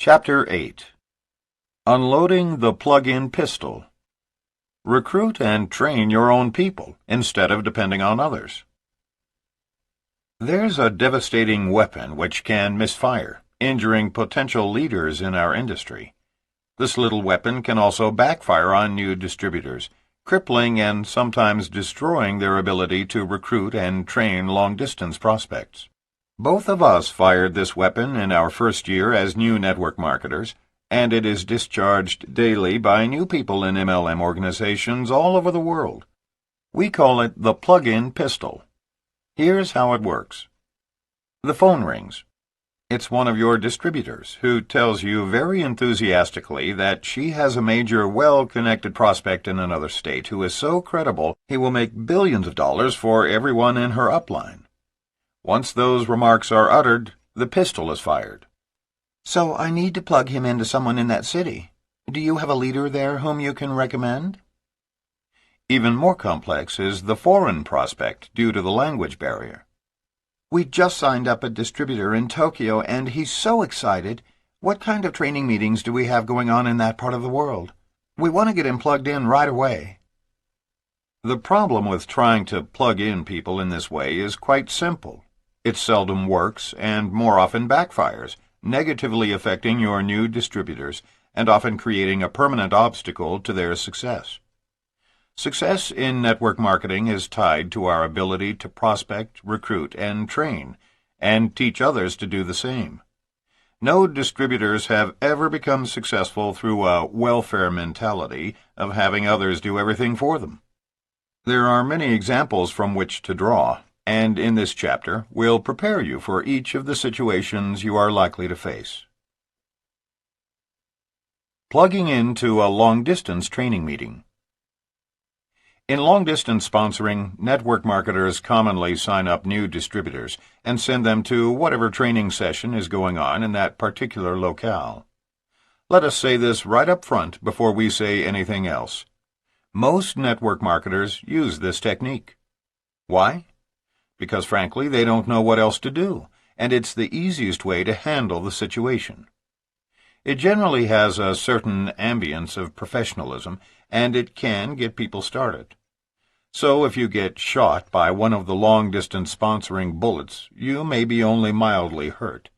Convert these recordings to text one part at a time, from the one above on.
Chapter 8. Unloading the plug-in pistol. Recruit and train your own people instead of depending on others. There's a devastating weapon which can misfire, injuring potential leaders in our industry. This little weapon can also backfire on new distributors, crippling and sometimes destroying their ability to recruit and train long-distance prospects. Both of us fired this weapon in our first year as new network marketers, and it is discharged daily by new people in MLM organizations all over the world. We call it the plug-in pistol. Here's how it works. The phone rings. It's one of your distributors who tells you very enthusiastically that she has a major, well-connected prospect in another state who is so credible he will make billions of dollars for everyone in her upline. Once those remarks are uttered, the pistol is fired. So I need to plug him into someone in that city. Do you have a leader there whom you can recommend? Even more complex is the foreign prospect due to the language barrier. We just signed up a distributor in Tokyo, and he's so excited. What kind of training meetings do we have going on in that part of the world? We want to get him plugged in right away. The problem with trying to plug in people in this way is quite simple. It seldom works and more often backfires, negatively affecting your new distributors and often creating a permanent obstacle to their success. Success in network marketing is tied to our ability to prospect, recruit, and train, and teach others to do the same. No distributors have ever become successful through a welfare mentality of having others do everything for them. There are many examples from which to draw, and in this chapter we'll prepare you for each of the situations you are likely to face. Plugging into a long-distance training meeting. In long-distance sponsoring, network marketers commonly sign up new distributors and send them to whatever training session is going on in that particular locale. Let us say this right up front before we say anything else. Most network marketers use this technique. Why? Because frankly they don't know what else to do, and it's the easiest way to handle the situation. It generally has a certain ambience of professionalism, and it can get people started. So if you get shot by one of the long-distance sponsoring bullets, you may be only mildly hurt.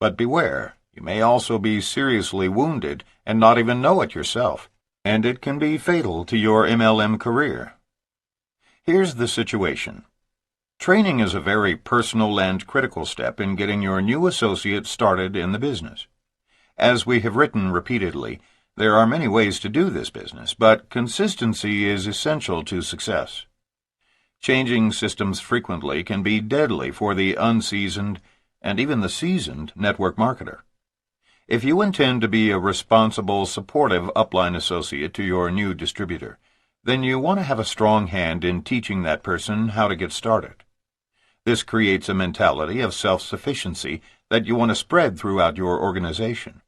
But beware, you may also be seriously wounded and not even know it yourself, and it can be fatal to your MLM career. Here's the situation. Training is a very personal and critical step in getting your new associate started in the business. As we have written repeatedly, there are many ways to do this business, but consistency is essential to success. Changing systems frequently can be deadly for the unseasoned and even the seasoned network marketer. If you intend to be a responsible, supportive upline associate to your new distributor, then you want to have a strong hand in teaching that person how to get started. This creates a mentality of self-sufficiency that you want to spread throughout your organization.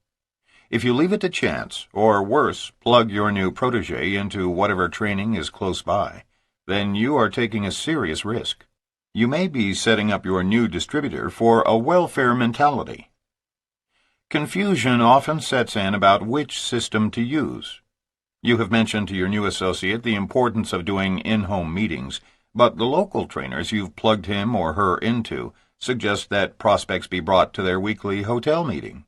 If you leave it to chance, or worse, plug your new protege into whatever training is close by, then you are taking a serious risk. You may be setting up your new distributor for a welfare mentality. Confusion often sets in about which system to use. You have mentioned to your new associate the importance of doing in-home meetings, but the local trainers you've plugged him or her into suggest that prospects be brought to their weekly hotel meeting.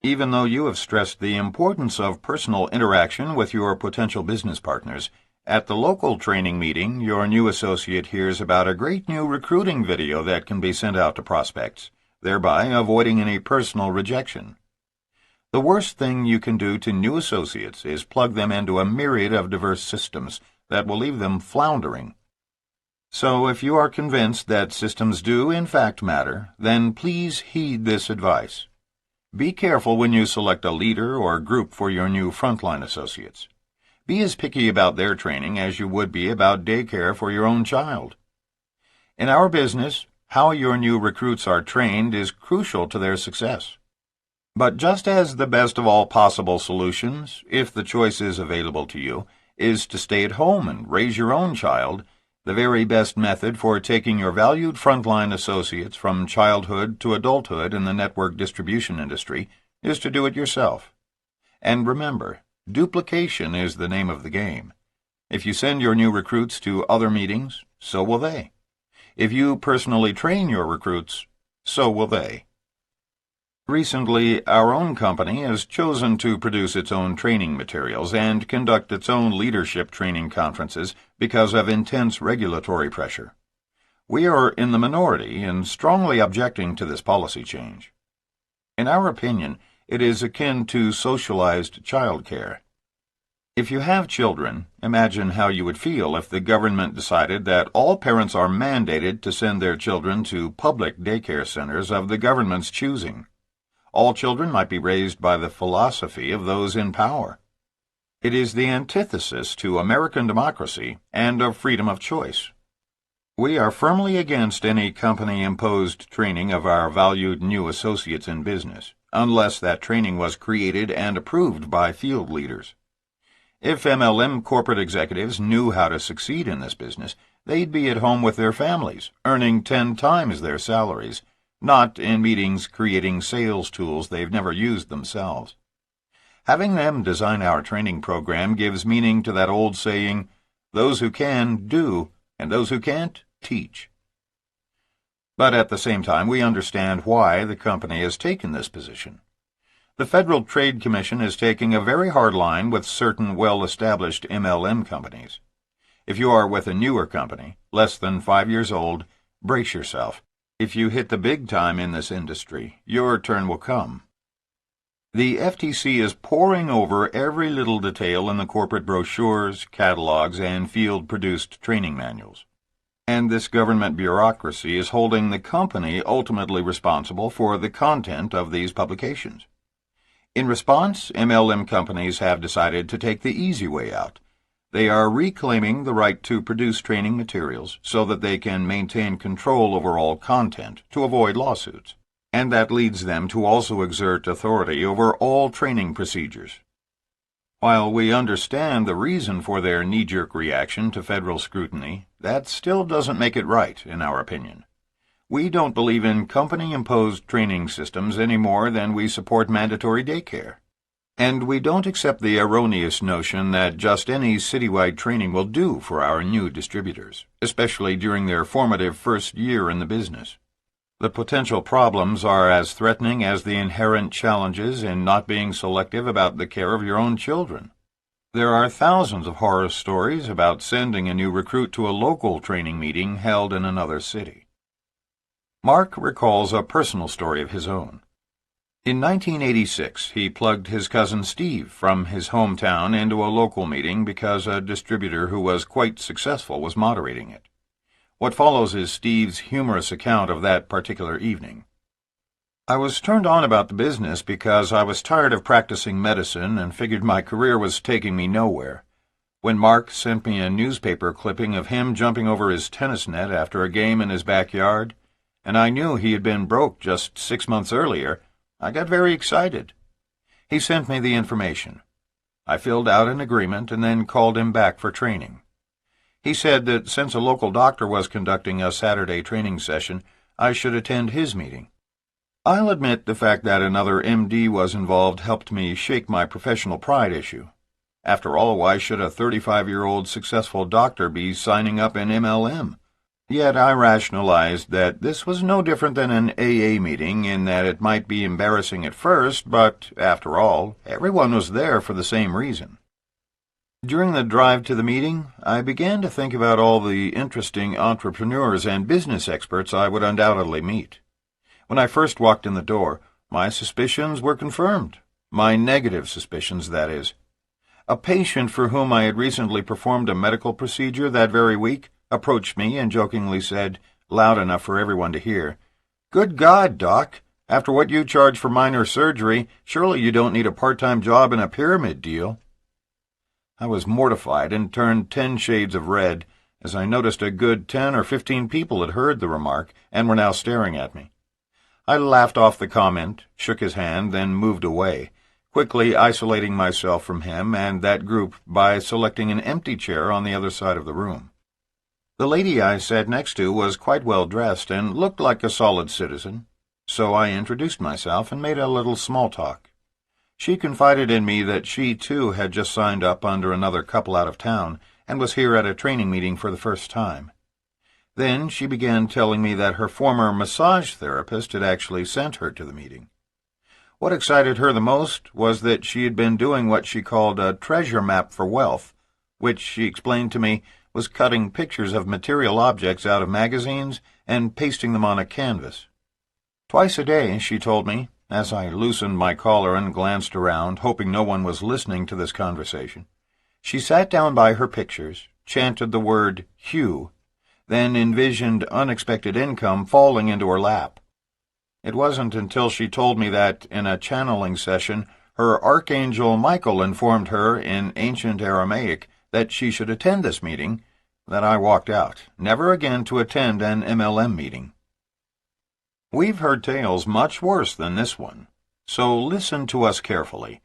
Even though you have stressed the importance of personal interaction with your potential business partners, at the local training meeting your new associate hears about a great new recruiting video that can be sent out to prospects, thereby avoiding any personal rejection. The worst thing you can do to new associates is plug them into a myriad of diverse systems that will leave them floundering. So if you are convinced that systems do in fact matter, then please heed this advice. Be careful when you select a leader or group for your new frontline associates. Be as picky about their training as you would be about daycare for your own child. In our business, how your new recruits are trained is crucial to their success. But just as the best of all possible solutions, if the choice is available to you, is to stay at home and raise your own child, the very best method for taking your valued frontline associates from childhood to adulthood in the network distribution industry is to do it yourself. And remember, duplication is the name of the game. If you send your new recruits to other meetings, so will they. If you personally train your recruits, so will they. Recently, our own company has chosen to produce its own training materials and conduct its own leadership training conferences because of intense regulatory pressure. We are in the minority in strongly objecting to this policy change. In our opinion, it is akin to socialized childcare. If you have children, imagine how you would feel if the government decided that all parents are mandated to send their children to public daycare centers of the government's choosing. All children might be raised by the philosophy of those in power. It is the antithesis to American democracy and of freedom of choice. We are firmly against any company-imposed training of our valued new associates in business, unless that training was created and approved by field leaders. If MLM corporate executives knew how to succeed in this business, they'd be at home with their families, earning 10 times their salaries, not in meetings creating sales tools they've never used themselves. Having them design our training program gives meaning to that old saying, "Those who can, do, and those who can't, teach." But at the same time, we understand why the company has taken this position. The Federal Trade Commission is taking a very hard line with certain well-established MLM companies. If you are with a newer company, less than 5 years old, brace yourself. If you hit the big time in this industry, your turn will come. The FTC is poring over every little detail in the corporate brochures, catalogs, and field-produced training manuals. And this government bureaucracy is holding the company ultimately responsible for the content of these publications. In response, MLM companies have decided to take the easy way out. They are reclaiming the right to produce training materials so that they can maintain control over all content to avoid lawsuits, and that leads them to also exert authority over all training procedures. While we understand the reason for their knee-jerk reaction to federal scrutiny, that still doesn't make it right, in our opinion. We don't believe in company-imposed training systems any more than we support mandatory daycare. And we don't accept the erroneous notion that just any citywide training will do for our new distributors, especially during their formative first year in the business. The potential problems are as threatening as the inherent challenges in not being selective about the care of your own children. There are thousands of horror stories about sending a new recruit to a local training meeting held in another city. Mark recalls a personal story of his own. In 1986, he plugged his cousin Steve from his hometown into a local meeting because a distributor who was quite successful was moderating it. What follows is Steve's humorous account of that particular evening. "I was turned on about the business because I was tired of practicing medicine and figured my career was taking me nowhere. When Mark sent me a newspaper clipping of him jumping over his tennis net after a game in his backyard, and I knew he had been broke just 6 months earlier, I got very excited. He sent me the information. I filled out an agreement and then called him back for training. He said that since a local doctor was conducting a Saturday training session, I should attend his meeting. I'll admit the fact that another MD was involved helped me shake my professional pride issue. After all, why should a 35-year-old successful doctor be signing up in MLM? Yet I rationalized that this was no different than an AA meeting in that it might be embarrassing at first, but, after all, everyone was there for the same reason. During the drive to the meeting, I began to think about all the interesting entrepreneurs and business experts I would undoubtedly meet. When I first walked in the door, my suspicions were confirmed. My negative suspicions, that is. A patient for whom I had recently performed a medical procedure that very week approached me and jokingly said, loud enough for everyone to hear, "Good God, Doc, after what you charge for minor surgery, surely you don't need a part-time job in a pyramid deal." I was mortified and turned 10 shades of red as I noticed a good 10 or 15 people had heard the remark and were now staring at me. I laughed off the comment, shook his hand, then moved away, quickly isolating myself from him and that group by selecting an empty chair on the other side of the room. The lady I sat next to was quite well dressed and looked like a solid citizen, so I introduced myself and made a little small talk. She confided in me that she, too, had just signed up under another couple out of town and was here at a training meeting for the first time. Then she began telling me that her former massage therapist had actually sent her to the meeting. What excited her the most was that she had been doing what she called a treasure map for wealth, which, she explained to me, was cutting pictures of material objects out of magazines and pasting them on a canvas. Twice a day, she told me, as I loosened my collar and glanced around, hoping no one was listening to this conversation, she sat down by her pictures, chanted the word Hugh, then envisioned unexpected income falling into her lap. It wasn't until she told me that, in a channeling session, her archangel Michael informed her in ancient Aramaic that she should attend this meeting, that I walked out, never again to attend an MLM meeting. We've heard tales much worse than this one, so listen to us carefully.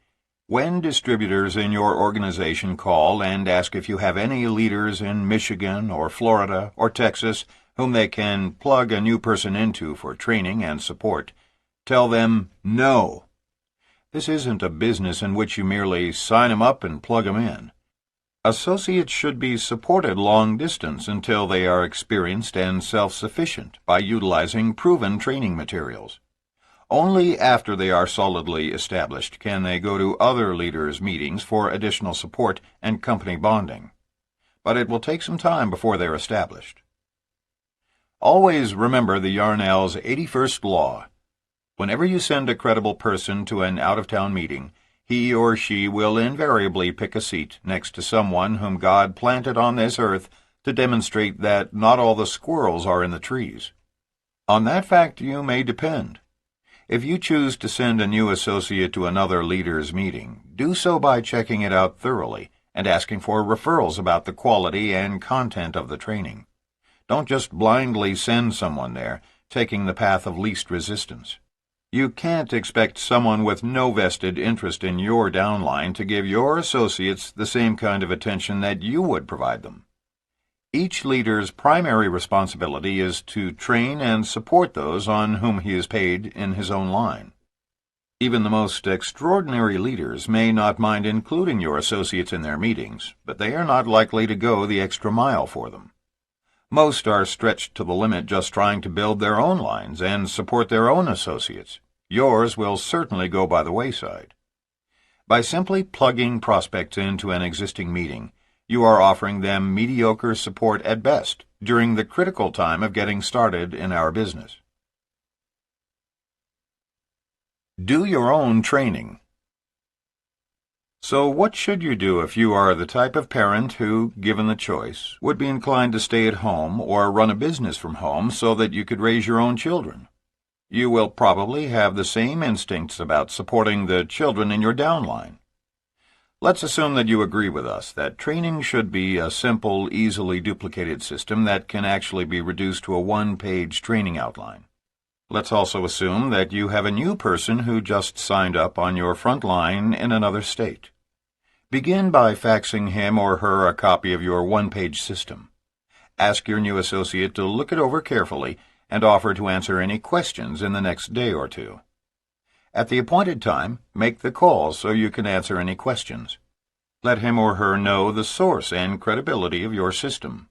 When distributors in your organization call and ask if you have any leaders in Michigan or Florida or Texas whom they can plug a new person into for training and support, tell them no. This isn't a business in which you merely sign them up and plug them in. Associates should be supported long distance until they are experienced and self-sufficient by utilizing proven training materials. Only after they are solidly established can they go to other leaders' meetings for additional support and company bonding. But it will take some time before they're established. Always remember the Yarnell's 81st law. Whenever you send a credible person to an out-of-town meeting, he or she will invariably pick a seat next to someone whom God planted on this earth to demonstrate that not all the squirrels are in the trees. On that fact you may depend. If you choose to send a new associate to another leader's meeting, do so by checking it out thoroughly and asking for referrals about the quality and content of the training. Don't just blindly send someone there, taking the path of least resistance. You can't expect someone with no vested interest in your downline to give your associates the same kind of attention that you would provide them. Each leader's primary responsibility is to train and support those on whom he is paid in his own line. Even the most extraordinary leaders may not mind including your associates in their meetings, but they are not likely to go the extra mile for them. Most are stretched to the limit just trying to build their own lines and support their own associates. Yours will certainly go by the wayside. By simply plugging prospects into an existing meeting, you are offering them mediocre support at best during the critical time of getting started in our business. Do your own training. So what should you do if you are the type of parent who, given the choice, would be inclined to stay at home or run a business from home so that you could raise your own children? You will probably have the same instincts about supporting the children in your downline. Let's assume that you agree with us that training should be a simple, easily duplicated system that can actually be reduced to a one-page training outline. Let's also assume that you have a new person who just signed up on your front line in another state. Begin by faxing him or her a copy of your one-page system. Ask your new associate to look it over carefully and offer to answer any questions in the next day or two. At the appointed time, make the call so you can answer any questions. Let him or her know the source and credibility of your system.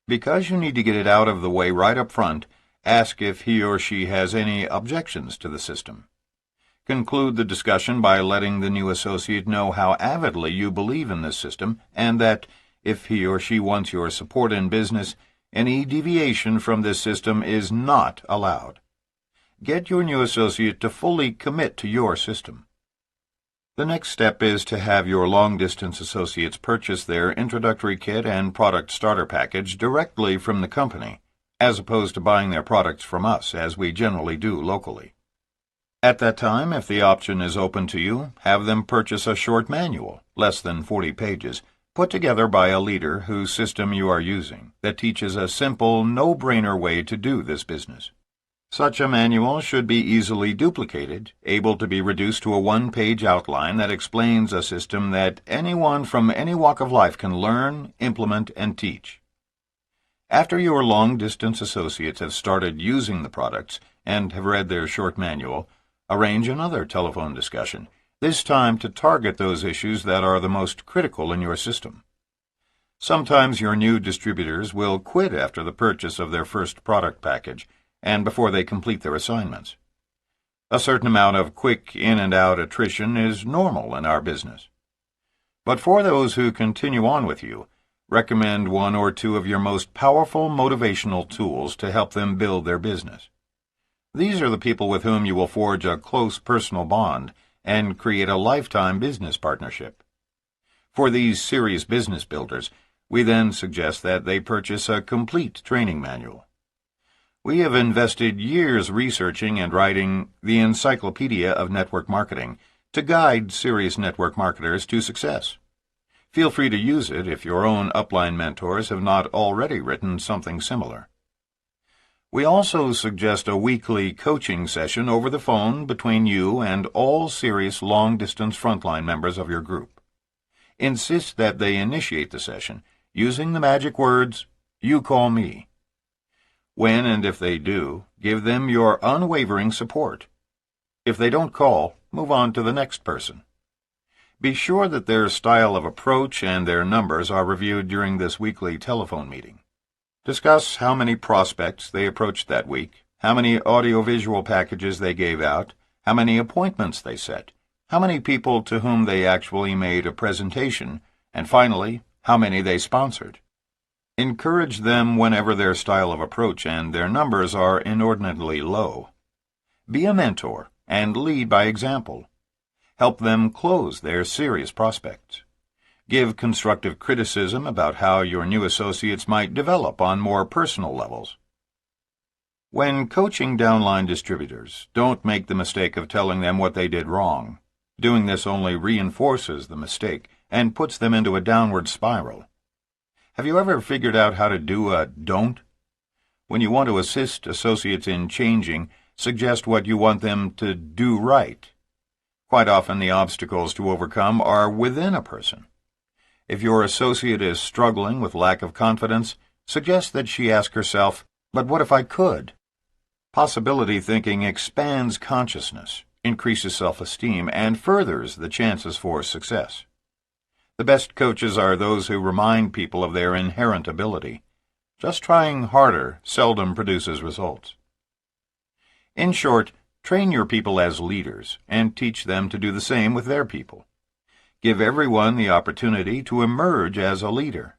Because you need to get it out of the way right up front, ask if he or she has any objections to the system. Conclude the discussion by letting the new associate know how avidly you believe in this system and that, if he or she wants your support in business, any deviation from this system is not allowed. Get your new associate to fully commit to your system. The next step is to have your long-distance associates purchase their introductory kit and product starter package directly from the company, as opposed to buying their products from us, as we generally do locally. At that time, if the option is open to you, have them purchase a short manual, less than 40 pages, put together by a leader whose system you are using, that teaches a simple, no-brainer way to do this business. Such a manual should be easily duplicated, able to be reduced to a one-page outline that explains a system that anyone from any walk of life can learn, implement, and teach. After your long-distance associates have started using the products and have read their short manual, arrange another telephone discussion, this time to target those issues that are the most critical in your system. Sometimes your new distributors will quit after the purchase of their first product package and before they complete their assignments. A certain amount of quick in-and-out attrition is normal in our business. But for those who continue on with you, recommend one or two of your most powerful motivational tools to help them build their business. These are the people with whom you will forge a close personal bond and create a lifetime business partnership. For these serious business builders, we then suggest that they purchase a complete training manual. We have invested years researching and writing the Encyclopedia of Network Marketing to guide serious network marketers to success. Feel free to use it if your own upline mentors have not already written something similar. We also suggest a weekly coaching session over the phone between you and all serious long-distance frontline members of your group. Insist that they initiate the session using the magic words, "You call me." When and if they do, give them your unwavering support. If they don't call, move on to the next person. Be sure that their style of approach and their numbers are reviewed during this weekly telephone meeting. Discuss how many prospects they approached that week, how many audiovisual packages they gave out, how many appointments they set, how many people to whom they actually made a presentation, and finally, how many they sponsored. Encourage them whenever their style of approach and their numbers are inordinately low. Be a mentor and lead by example. Help them close their serious prospects. Give constructive criticism about how your new associates might develop on more personal levels. When coaching downline distributors, don't make the mistake of telling them what they did wrong. Doing this only reinforces the mistake and puts them into a downward spiral. Have you ever figured out how to do a don't? When you want to assist associates in changing, suggest what you want them to do right. Quite often the obstacles to overcome are within a person. If your associate is struggling with lack of confidence, suggest that she ask herself, "But what if I could?" Possibility thinking expands consciousness, increases self-esteem, and furthers the chances for success. The best coaches are those who remind people of their inherent ability. Just trying harder seldom produces results. In short, train your people as leaders and teach them to do the same with their people. Give everyone the opportunity to emerge as a leader.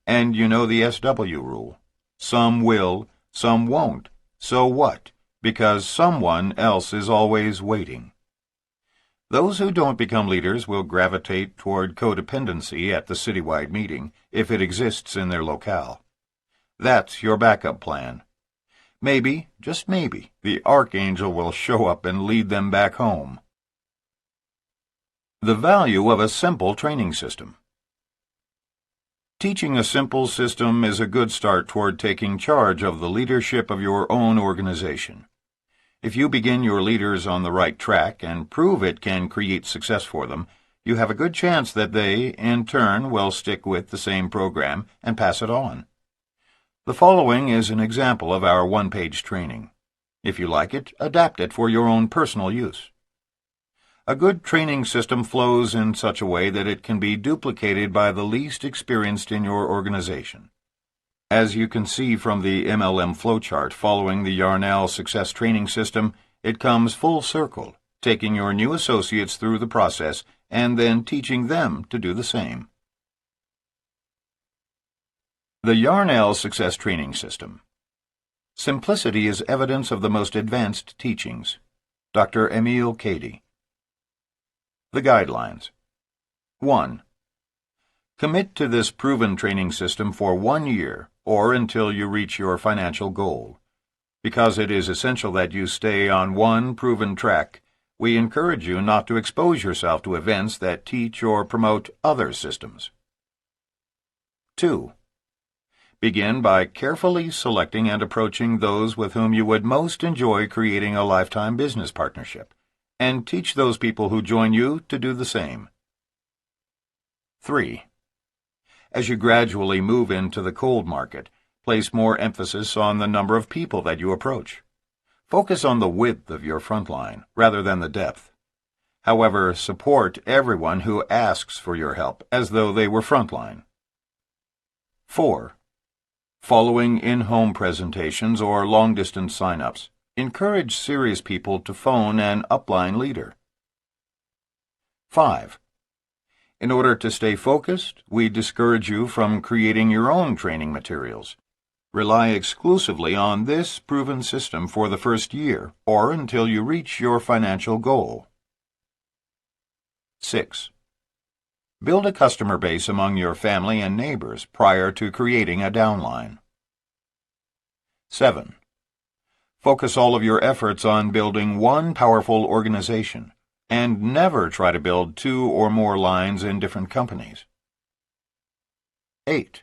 And you know the SW rule. Some will, some won't. So what? Because someone else is always waiting. Those who don't become leaders will gravitate toward codependency at the citywide meeting, if it exists in their locale. That's your backup plan. Maybe, just maybe, the archangel will show up and lead them back home. The value of a simple training system. Teaching a simple system is a good start toward taking charge of the leadership of your own organization. If you begin your leaders on the right track and prove it can create success for them, you have a good chance that they, in turn, will stick with the same program and pass it on. The following is an example of our one-page training. If you like it, adapt it for your own personal use. A good training system flows in such a way that it can be duplicated by the least experienced in your organization. As you can see from the MLM flowchart following the Yarnell Success Training System, it comes full circle, taking your new associates through the process and then teaching them to do the same. The Yarnell Success Training System. Simplicity is evidence of the most advanced teachings. Dr. Emil Cady. The Guidelines. 1. Commit to this proven training system for 1 year or until you reach your financial goal. Because it is essential that you stay on one proven track, we encourage you not to expose yourself to events that teach or promote other systems. 2. Begin by carefully selecting and approaching those with whom you would most enjoy creating a lifetime business partnership, and teach those people who join you to do the same. 3. As you gradually move into the cold market, place more emphasis on the number of people that you approach. Focus on the width of your front line rather than the depth. However, support everyone who asks for your help as though they were frontline. 4. Following in-home presentations or long-distance sign-ups, encourage serious people to phone an upline leader. 5. In order to stay focused, we discourage you from creating your own training materials. Rely exclusively on this proven system for the first year or until you reach your financial goal. 6. Build a customer base among your family and neighbors prior to creating a downline. 7. Focus all of your efforts on building one powerful organization, and never try to build 2 or more lines in different companies. 8.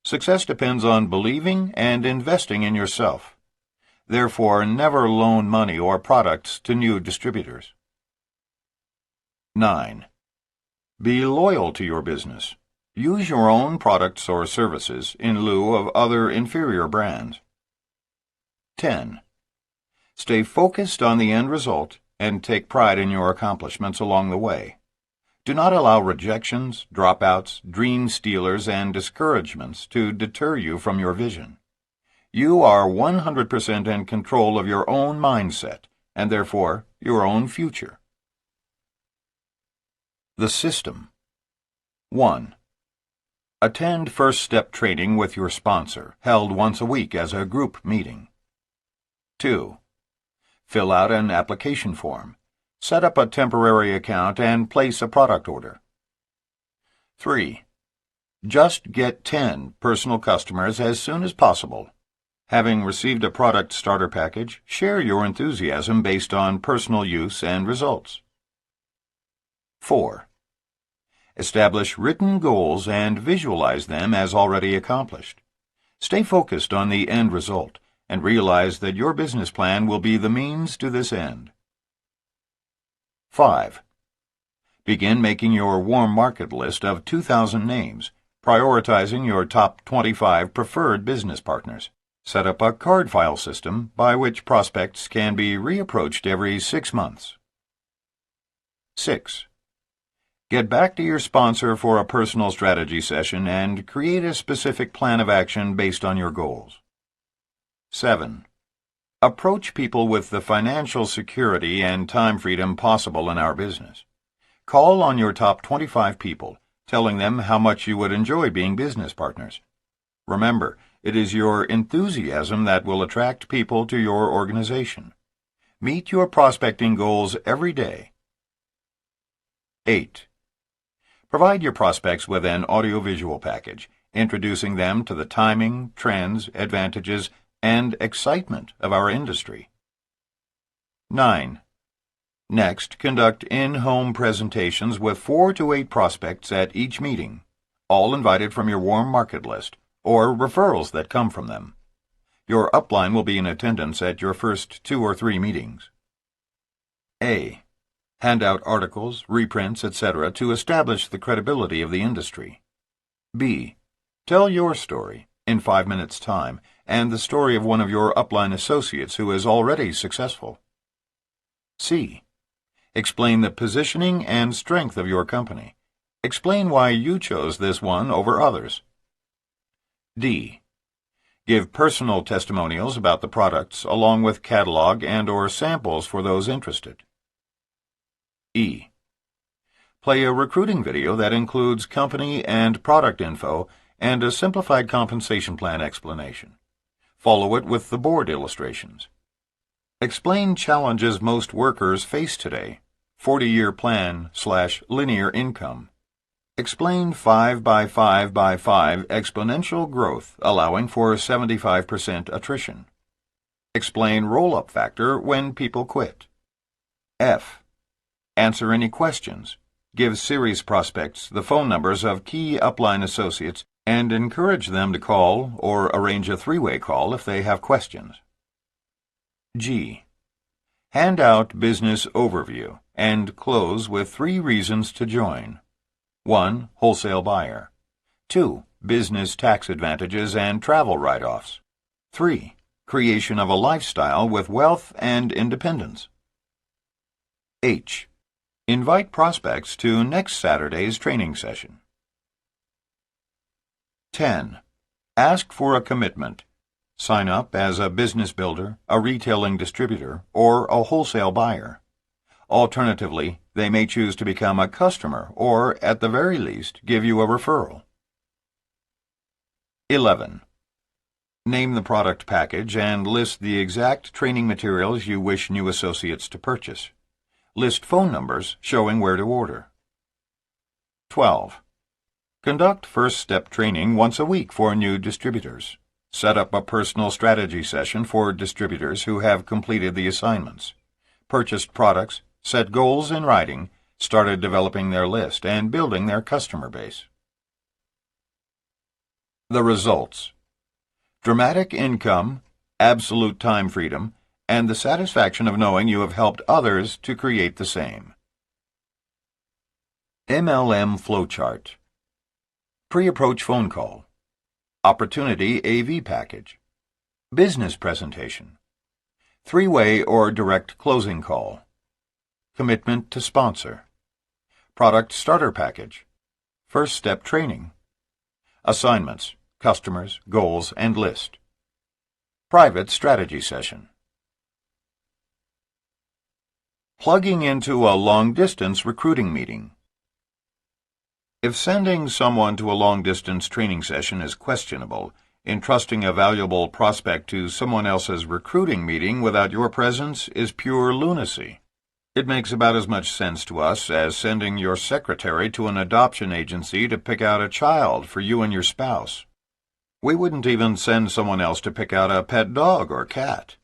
Success depends on believing and investing in yourself. Therefore, never loan money or products to new distributors. 9. Be loyal to your business. Use your own products or services in lieu of other inferior brands. 10. Stay focused on the end result and take pride in your accomplishments along the way. Do not allow rejections, dropouts, dream stealers, and discouragements to deter you from your vision. You are 100% in control of your own mindset and therefore your own future. The system. 1. Attend first step training with your sponsor, held once a week as a group meeting. 2. Fill out an application form. Set up a temporary account and place a product order. 3. Just get 10 personal customers as soon as possible. Having received a product starter package, share your enthusiasm based on personal use and results. 4. Establish written goals and visualize them as already accomplished. Stay focused on the end result and realize that your business plan will be the means to this end. 5. Begin making your warm market list of 2,000 names, prioritizing your top 25 preferred business partners. Set up a card file system by which prospects can be reapproached every 6 months. 6. Get back to your sponsor for a personal strategy session and create a specific plan of action based on your goals. 7. Approach people with the financial security and time freedom possible in our business. Call on your top 25 people, telling them how much you would enjoy being business partners. Remember, it is your enthusiasm that will attract people to your organization. Meet your prospecting goals every day. 8. Provide your prospects with an audiovisual package, introducing them to the timing, trends, advantages, and excitement of our industry. 9. Next, conduct in-home presentations with 4 to 8 prospects at each meeting, all invited from your warm market list, or referrals that come from them. Your upline will be in attendance at your first 2 or 3 meetings. A. Hand out articles, reprints, etc. to establish the credibility of the industry. B. Tell your story, in 5 minutes' time, and the story of one of your upline associates who is already successful. C. Explain the positioning and strength of your company. Explain why you chose this one over others. D. Give personal testimonials about the products along with catalog and/or samples for those interested. E. Play a recruiting video that includes company and product info and a simplified compensation plan explanation. Follow it with the board illustrations. Explain challenges most workers face today. 40-year plan/linear income. Explain 5 by 5 by 5 exponential growth allowing for 75% attrition. Explain roll-up factor when people quit. F. Answer any questions. Give series prospects the phone numbers of key upline associates and encourage them to call or arrange a 3-way call if they have questions. G. Hand out business overview and close with 3 reasons to join. 1. Wholesale buyer. 2. Business tax advantages and travel write-offs. 3. Creation of a lifestyle with wealth and independence. H. Invite prospects to next Saturday's training session. 10. Ask for a commitment. Sign up as a business builder, a retailing distributor, or a wholesale buyer. Alternatively, they may choose to become a customer or, at the very least, give you a referral. 11. Name the product package and list the exact training materials you wish new associates to purchase. List phone numbers showing where to order. 12. Conduct first-step training once a week for new distributors. Set up a personal strategy session for distributors who have completed the assignments, purchased products, set goals in writing, started developing their list, and building their customer base. The results: dramatic income, absolute time freedom, and the satisfaction of knowing you have helped others to create the same. MLM flowchart. Pre-approach phone call. Opportunity AV package. Business presentation. Three-way or direct closing call. Commitment to sponsor. Product starter package. First step training. Assignments, customers, goals, and list. Private strategy session. Plugging into a long-distance recruiting meeting. If sending someone to a long-distance training session is questionable, entrusting a valuable prospect to someone else's recruiting meeting without your presence is pure lunacy. It makes about as much sense to us as sending your secretary to an adoption agency to pick out a child for you and your spouse. We wouldn't even send someone else to pick out a pet dog or cat.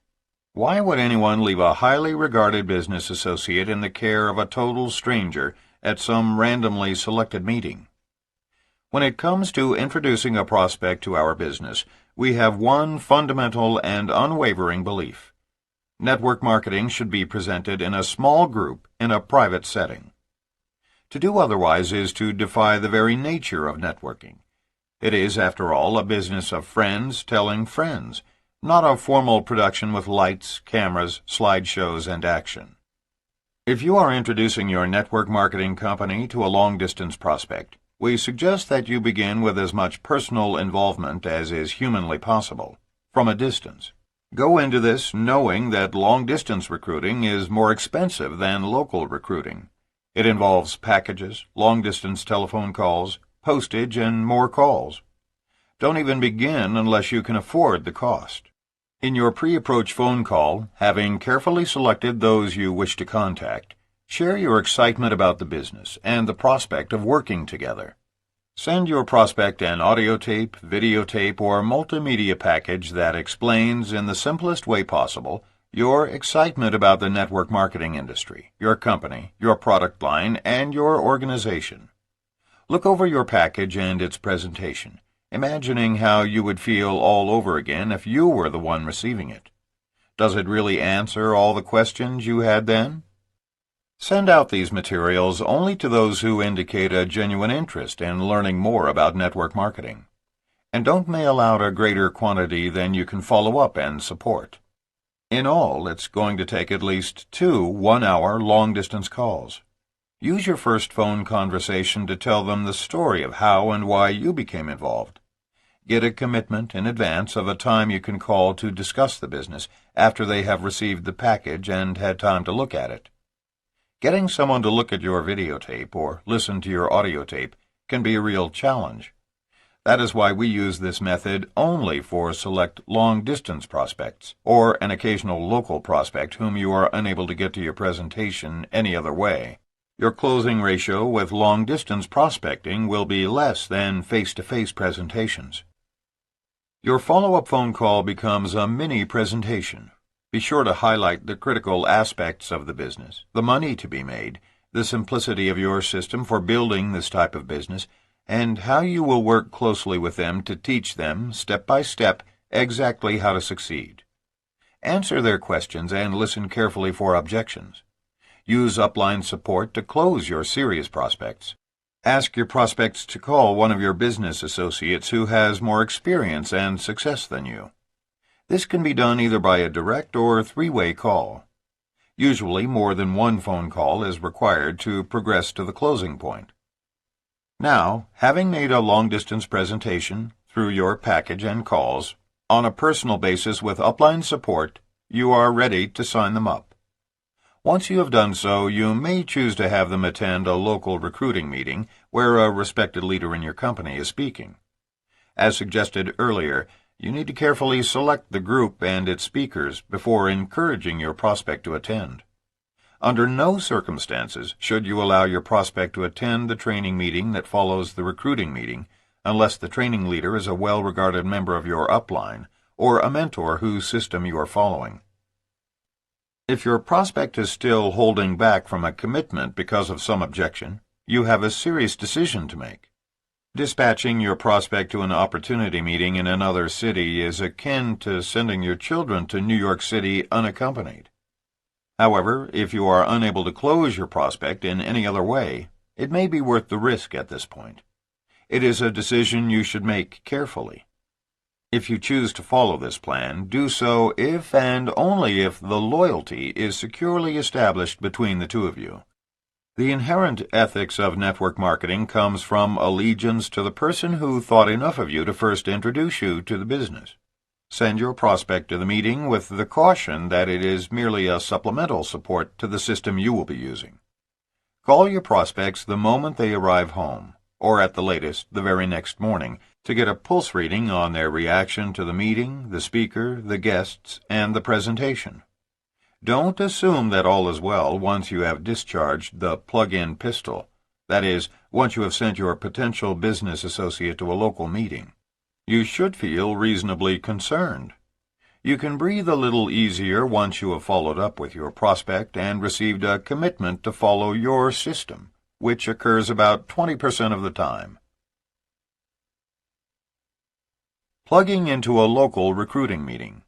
Why would anyone leave a highly regarded business associate in the care of a total stranger at some randomly selected meeting? When it comes to introducing a prospect to our business, we have one fundamental and unwavering belief. Network marketing should be presented in a small group in a private setting. To do otherwise is to defy the very nature of networking. It is, after all, a business of friends telling friends, not a formal production with lights, cameras, slideshows, and action. If you are introducing your network marketing company to a long-distance prospect, we suggest that you begin with as much personal involvement as is humanly possible, from a distance. Go into this knowing that long-distance recruiting is more expensive than local recruiting. It involves packages, long-distance telephone calls, postage, and more calls. Don't even begin unless you can afford the cost. In your pre-approach phone call, having carefully selected those you wish to contact, share your excitement about the business and the prospect of working together. Send your prospect an audio tape, videotape, or multimedia package that explains, in the simplest way possible, your excitement about the network marketing industry, your company, your product line, and your organization. Look over your package and its presentation, imagining how you would feel all over again if you were the one receiving it. Does it really answer all the questions you had then? Send out these materials only to those who indicate a genuine interest in learning more about network marketing. And don't mail out a greater quantity than you can follow up and support. In all, it's going to take at least 2 one-hour long-distance calls. Use your first phone conversation to tell them the story of how and why you became involved. Get a commitment in advance of a time you can call to discuss the business after they have received the package and had time to look at it. Getting someone to look at your videotape or listen to your audio tape can be a real challenge. That is why we use this method only for select long-distance prospects or an occasional local prospect whom you are unable to get to your presentation any other way. Your closing ratio with long-distance prospecting will be less than face-to-face presentations. Your follow-up phone call becomes a mini presentation. Be sure to highlight the critical aspects of the business, the money to be made, the simplicity of your system for building this type of business, and how you will work closely with them to teach them, step by step, exactly how to succeed. Answer their questions and listen carefully for objections. Use upline support to close your serious prospects. Ask your prospects to call one of your business associates who has more experience and success than you. This can be done either by a direct or 3-way call. Usually more than one phone call is required to progress to the closing point. Now, having made a long-distance presentation through your package and calls, on a personal basis with upline support, you are ready to sign them up. Once you have done so, you may choose to have them attend a local recruiting meeting where a respected leader in your company is speaking. As suggested earlier, you need to carefully select the group and its speakers before encouraging your prospect to attend. Under no circumstances should you allow your prospect to attend the training meeting that follows the recruiting meeting unless the training leader is a well-regarded member of your upline or a mentor whose system you are following. If your prospect is still holding back from a commitment because of some objection, you have a serious decision to make. Dispatching your prospect to an opportunity meeting in another city is akin to sending your children to New York City unaccompanied. However, if you are unable to close your prospect in any other way, it may be worth the risk at this point. It is a decision you should make carefully. If you choose to follow this plan, do so if and only if the loyalty is securely established between the two of you. The inherent ethics of network marketing comes from allegiance to the person who thought enough of you to first introduce you to the business. Send your prospect to the meeting with the caution that it is merely a supplemental support to the system you will be using. Call your prospects the moment they arrive home, or at the latest, the very next morning, to get a pulse reading on their reaction to the meeting, the speaker, the guests, and the presentation. Don't assume that all is well once you have discharged the plug-in pistol, that is, once you have sent your potential business associate to a local meeting. You should feel reasonably concerned. You can breathe a little easier once you have followed up with your prospect and received a commitment to follow your system, which occurs about 20% of the time. Plugging into a local recruiting meeting.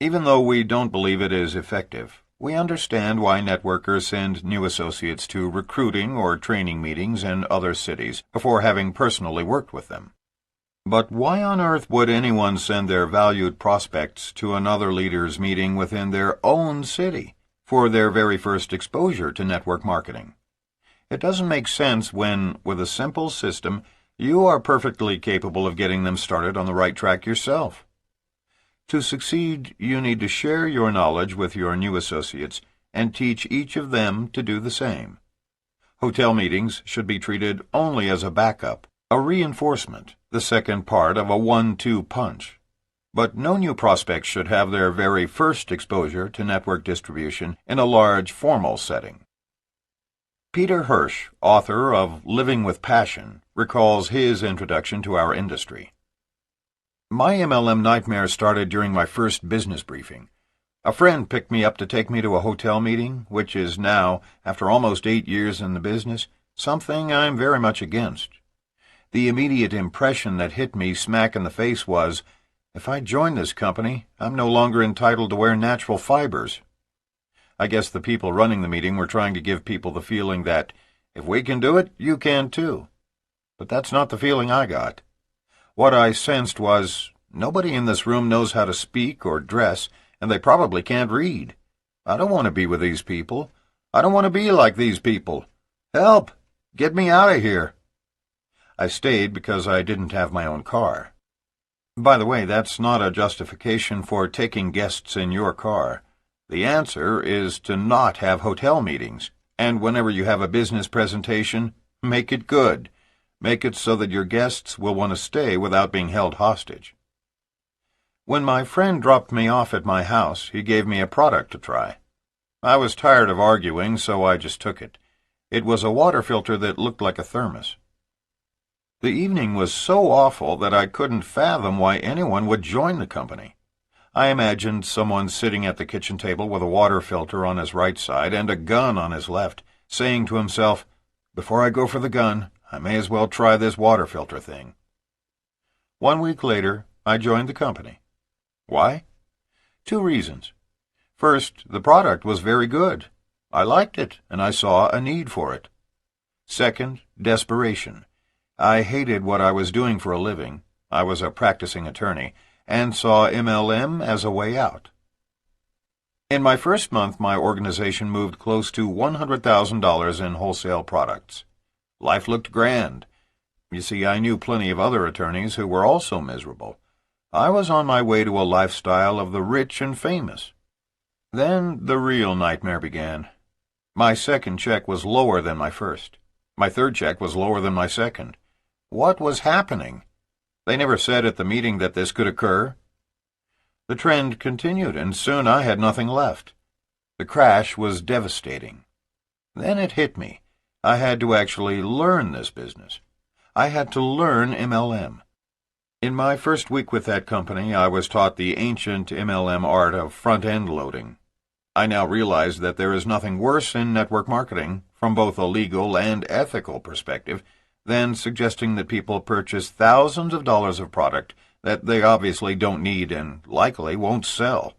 Even though we don't believe it is effective, we understand why networkers send new associates to recruiting or training meetings in other cities before having personally worked with them. But why on earth would anyone send their valued prospects to another leader's meeting within their own city for their very first exposure to network marketing? It doesn't make sense when, with a simple system, you are perfectly capable of getting them started on the right track yourself. To succeed, you need to share your knowledge with your new associates and teach each of them to do the same. Hotel meetings should be treated only as a backup, a reinforcement, the second part of a 1-2 punch. But no new prospects should have their very first exposure to network distribution in a large, formal setting. Peter Hirsch, author of Living with Passion, recalls his introduction to our industry. My MLM nightmare started during my first business briefing. A friend picked me up to take me to a hotel meeting, which is now, after almost 8 years in the business, something I'm very much against. The immediate impression that hit me smack in the face was, if I join this company, I'm no longer entitled to wear natural fibers. I guess the people running the meeting were trying to give people the feeling that, if we can do it, you can too. But that's not the feeling I got. What I sensed was, nobody in this room knows how to speak or dress, and they probably can't read. I don't want to be with these people. I don't want to be like these people. Help! Get me out of here. I stayed because I didn't have my own car. By the way, that's not a justification for taking guests in your car. The answer is to not have hotel meetings, and whenever you have a business presentation, make it good. Make it so that your guests will want to stay without being held hostage. When my friend dropped me off at my house, he gave me a product to try. I was tired of arguing, so I just took it. It was a water filter that looked like a thermos. The evening was so awful that I couldn't fathom why anyone would join the company. I imagined someone sitting at the kitchen table with a water filter on his right side and a gun on his left, saying to himself, "Before I go for the gun, I may as well try this water filter thing." 1 week later, I joined the company. Why? 2 reasons. First, the product was very good. I liked it, and I saw a need for it. Second, desperation. I hated what I was doing for a living. I was a practicing attorney, and saw MLM as a way out. In my first month, my organization moved close to $100,000 in wholesale products. Life looked grand. You see, I knew plenty of other attorneys who were also miserable. I was on my way to a lifestyle of the rich and famous. Then the real nightmare began. My second check was lower than my first. My third check was lower than my second. What was happening? They never said at the meeting that this could occur. The trend continued, and soon I had nothing left. The crash was devastating. Then it hit me. I had to actually learn this business. I had to learn MLM. In my first week with that company, I was taught the ancient MLM art of front-end loading. I now realize that there is nothing worse in network marketing, from both a legal and ethical perspective, than suggesting that people purchase thousands of dollars of product that they obviously don't need and likely won't sell.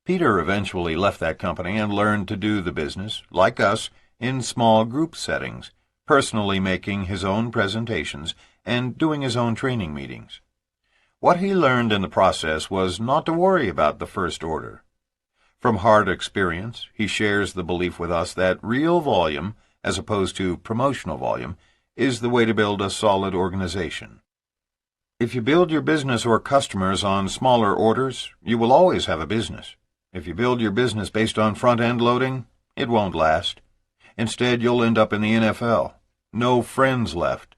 Peter eventually left that company and learned to do the business, like us, in small group settings, personally making his own presentations and doing his own training meetings. What he learned in the process was not to worry about the first order. From hard experience, he shares the belief with us that real volume, as opposed to promotional volume, is the way to build a solid organization. If you build your business or customers on smaller orders, you will always have a business. If you build your business based on front-end loading, it won't last. Instead, you'll end up in the NFL. No friends left.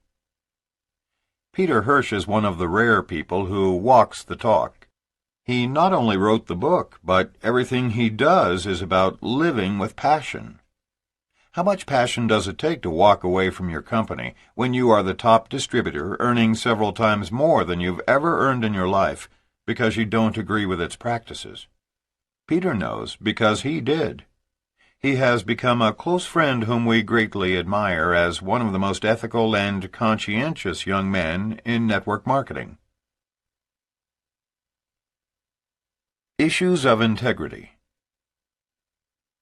Peter Hirsch is one of the rare people who walks the talk. He not only wrote the book, but everything he does is about living with passion. How much passion does it take to walk away from your company when you are the top distributor earning several times more than you've ever earned in your life because you don't agree with its practices? Peter knows because he did. He has become a close friend whom we greatly admire as one of the most ethical and conscientious young men in network marketing. Issues of integrity.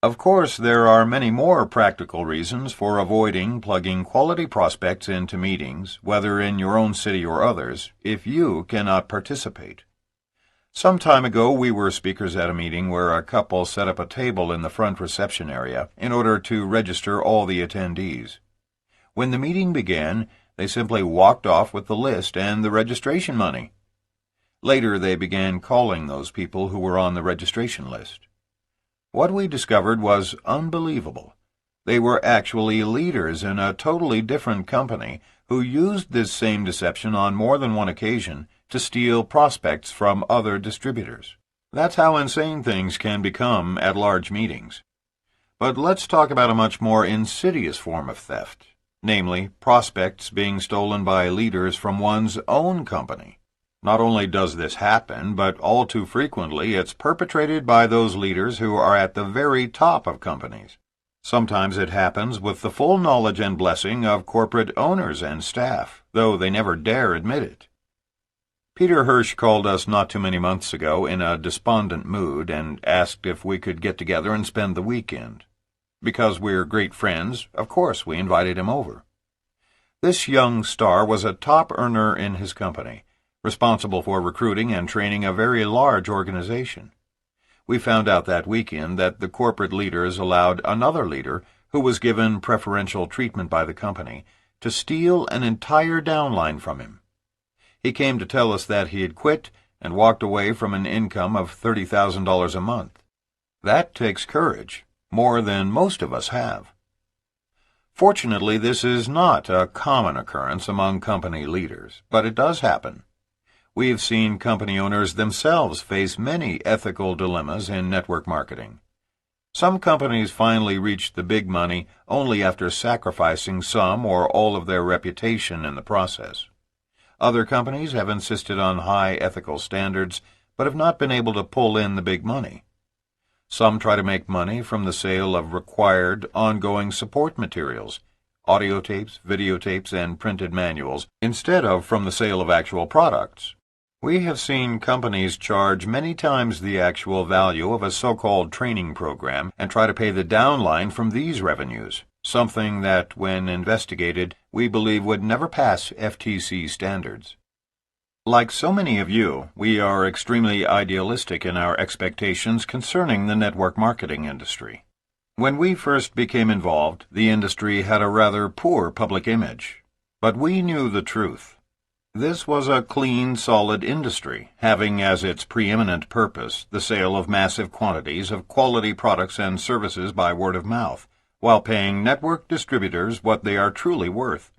Of course, there are many more practical reasons for avoiding plugging quality prospects into meetings, whether in your own city or others, if you cannot participate. Some time ago, we were speakers at a meeting where a couple set up a table in the front reception area in order to register all the attendees. When the meeting began, they simply walked off with the list and the registration money. Later, they began calling those people who were on the registration list. What we discovered was unbelievable. They were actually leaders in a totally different company who used this same deception on more than one occasion to steal prospects from other distributors. That's how insane things can become at large meetings. But let's talk about a much more insidious form of theft, namely prospects being stolen by leaders from one's own company. Not only does this happen, but all too frequently it's perpetrated by those leaders who are at the very top of companies. Sometimes it happens with the full knowledge and blessing of corporate owners and staff, though they never dare admit it. Peter Hirsch called us not too many months ago in a despondent mood and asked if we could get together and spend the weekend. Because we're great friends, of course we invited him over. This young star was a top earner in his company, responsible for recruiting and training a very large organization. We found out that weekend that the corporate leaders allowed another leader, who was given preferential treatment by the company, to steal an entire downline from him. He came to tell us that he had quit and walked away from an income of $30,000 a month. That takes courage, more than most of us have. Fortunately, this is not a common occurrence among company leaders, but it does happen. We have seen company owners themselves face many ethical dilemmas in network marketing. Some companies finally reach the big money only after sacrificing some or all of their reputation in the process. Other companies have insisted on high ethical standards, but have not been able to pull in the big money. Some try to make money from the sale of required, ongoing support materials, audio tapes, videotapes, and printed manuals, instead of from the sale of actual products. We have seen companies charge many times the actual value of a so-called training program and try to pay the downline from these revenues, something that, when investigated, we believe would never pass FTC standards. Like so many of you, we are extremely idealistic in our expectations concerning the network marketing industry. When we first became involved, the industry had a rather poor public image. But we knew the truth. This was a clean, solid industry, having as its preeminent purpose the sale of massive quantities of quality products and services by word of mouth, while paying network distributors what they are truly worth.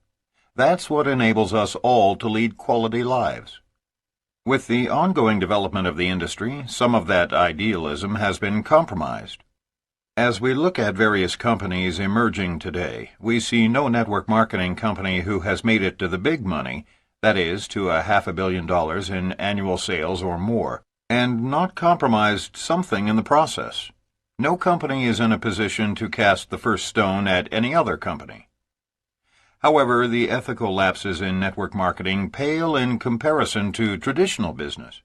That's what enables us all to lead quality lives. With the ongoing development of the industry, some of that idealism has been compromised. As we look at various companies emerging today, we see no network marketing company who has made it to the big money, that is, to $500 million in annual sales or more, and not compromised something in the process. No company is in a position to cast the first stone at any other company. However, the ethical lapses in network marketing pale in comparison to traditional business.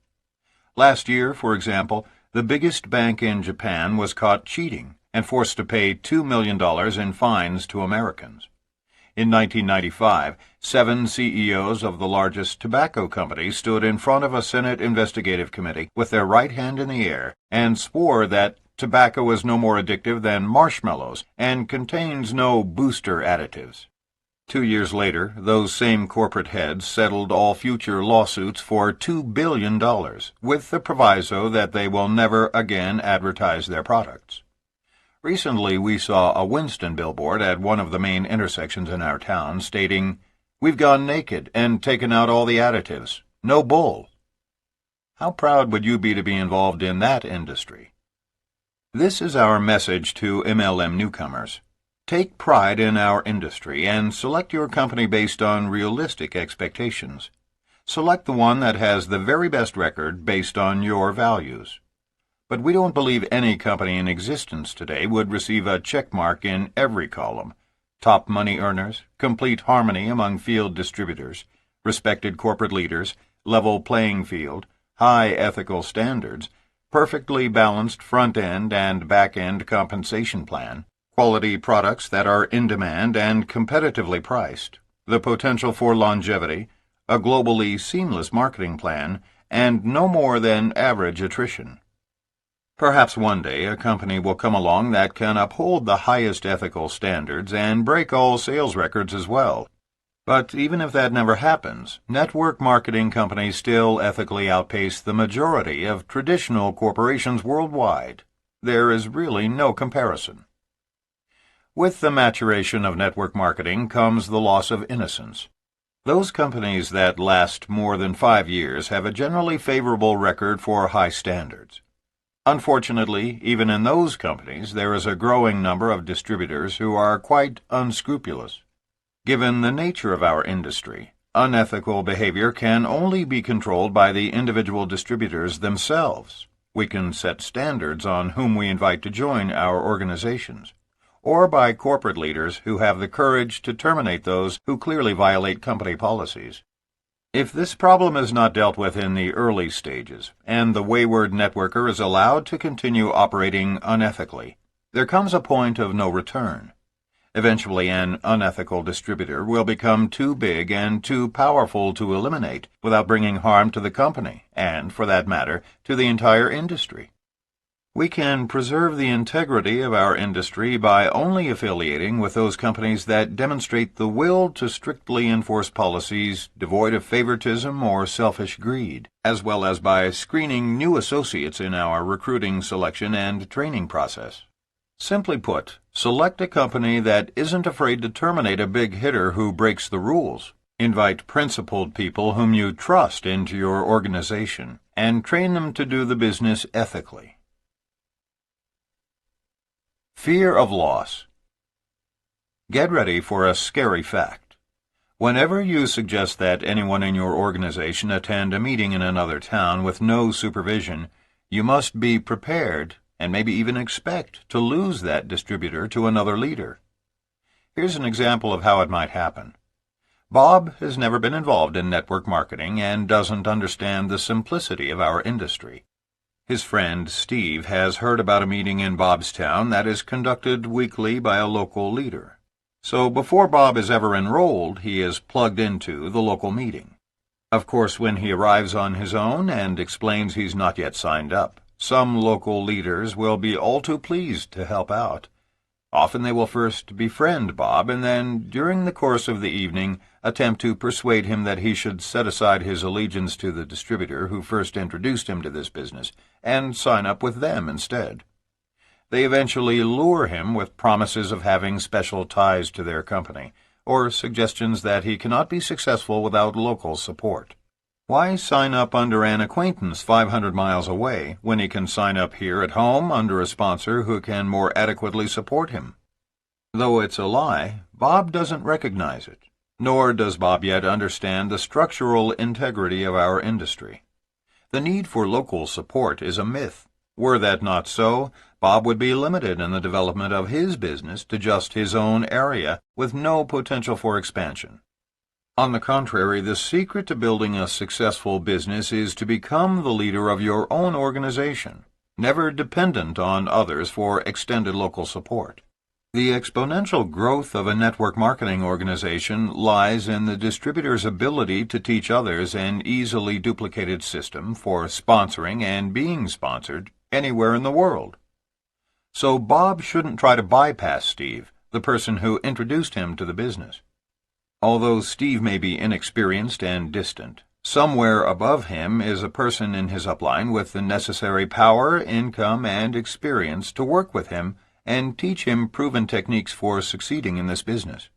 Last year, for example, the biggest bank in Japan was caught cheating and forced to pay $2 million in fines to Americans. In 1995, 7 CEOs of the largest tobacco company stood in front of a Senate investigative committee with their right hand in the air and swore that tobacco is no more addictive than marshmallows and contains no booster additives. 2 years later, those same corporate heads settled all future lawsuits for $2 billion, with the proviso that they will never again advertise their products. Recently, we saw a Winston billboard at one of the main intersections in our town stating, "We've gone naked and taken out all the additives. No bull." How proud would you be to be involved in that industry? This is our message to MLM newcomers. Take pride in our industry and select your company based on realistic expectations. Select the one that has the very best record based on your values. But we don't believe any company in existence today would receive a check mark in every column. Top money earners, complete harmony among field distributors, respected corporate leaders, level playing field, high ethical standards, perfectly balanced front-end and back-end compensation plan, quality products that are in demand and competitively priced, the potential for longevity, a globally seamless marketing plan, and no more than average attrition. Perhaps one day a company will come along that can uphold the highest ethical standards and break all sales records as well. But even if that never happens, network marketing companies still ethically outpace the majority of traditional corporations worldwide. There is really no comparison. With the maturation of network marketing comes the loss of innocence. Those companies that last more than 5 years have a generally favorable record for high standards. Unfortunately, even in those companies, there is a growing number of distributors who are quite unscrupulous. Given the nature of our industry, unethical behavior can only be controlled by the individual distributors themselves. We can set standards on whom we invite to join our organizations, or by corporate leaders who have the courage to terminate those who clearly violate company policies. If this problem is not dealt with in the early stages, and the wayward networker is allowed to continue operating unethically, there comes a point of no return. Eventually, an unethical distributor will become too big and too powerful to eliminate without bringing harm to the company, and, for that matter, to the entire industry. We can preserve the integrity of our industry by only affiliating with those companies that demonstrate the will to strictly enforce policies devoid of favoritism or selfish greed, as well as by screening new associates in our recruiting, selection, and training process. Simply put, select a company that isn't afraid to terminate a big hitter who breaks the rules. Invite principled people whom you trust into your organization, and train them to do the business ethically. Fear of loss. Get ready for a scary fact. Whenever you suggest that anyone in your organization attend a meeting in another town with no supervision, you must be prepared, and maybe even expect, to lose that distributor to another leader. Here's an example of how it might happen. Bob has never been involved in network marketing and doesn't understand the simplicity of our industry. His friend Steve has heard about a meeting in Bob's town that is conducted weekly by a local leader. So before Bob is ever enrolled, he is plugged into the local meeting. Of course, when he arrives on his own and explains he's not yet signed up, some local leaders will be all too pleased to help out. Often they will first befriend Bob, and then, during the course of the evening, attempt to persuade him that he should set aside his allegiance to the distributor who first introduced him to this business, and sign up with them instead. They eventually lure him with promises of having special ties to their company, or suggestions that he cannot be successful without local support. Why sign up under an acquaintance 500 miles away when he can sign up here at home under a sponsor who can more adequately support him? Though it's a lie, Bob doesn't recognize it, nor does Bob yet understand the structural integrity of our industry. The need for local support is a myth. Were that not so, Bob would be limited in the development of his business to just his own area, with no potential for expansion. On the contrary, the secret to building a successful business is to become the leader of your own organization, never dependent on others for extended local support. The exponential growth of a network marketing organization lies in the distributor's ability to teach others an easily duplicated system for sponsoring and being sponsored anywhere in the world. So Bob shouldn't try to bypass Steve, the person who introduced him to the business. Although Steve may be inexperienced and distant, somewhere above him is a person in his upline with the necessary power, income, and experience to work with him and teach him proven techniques for succeeding in this business.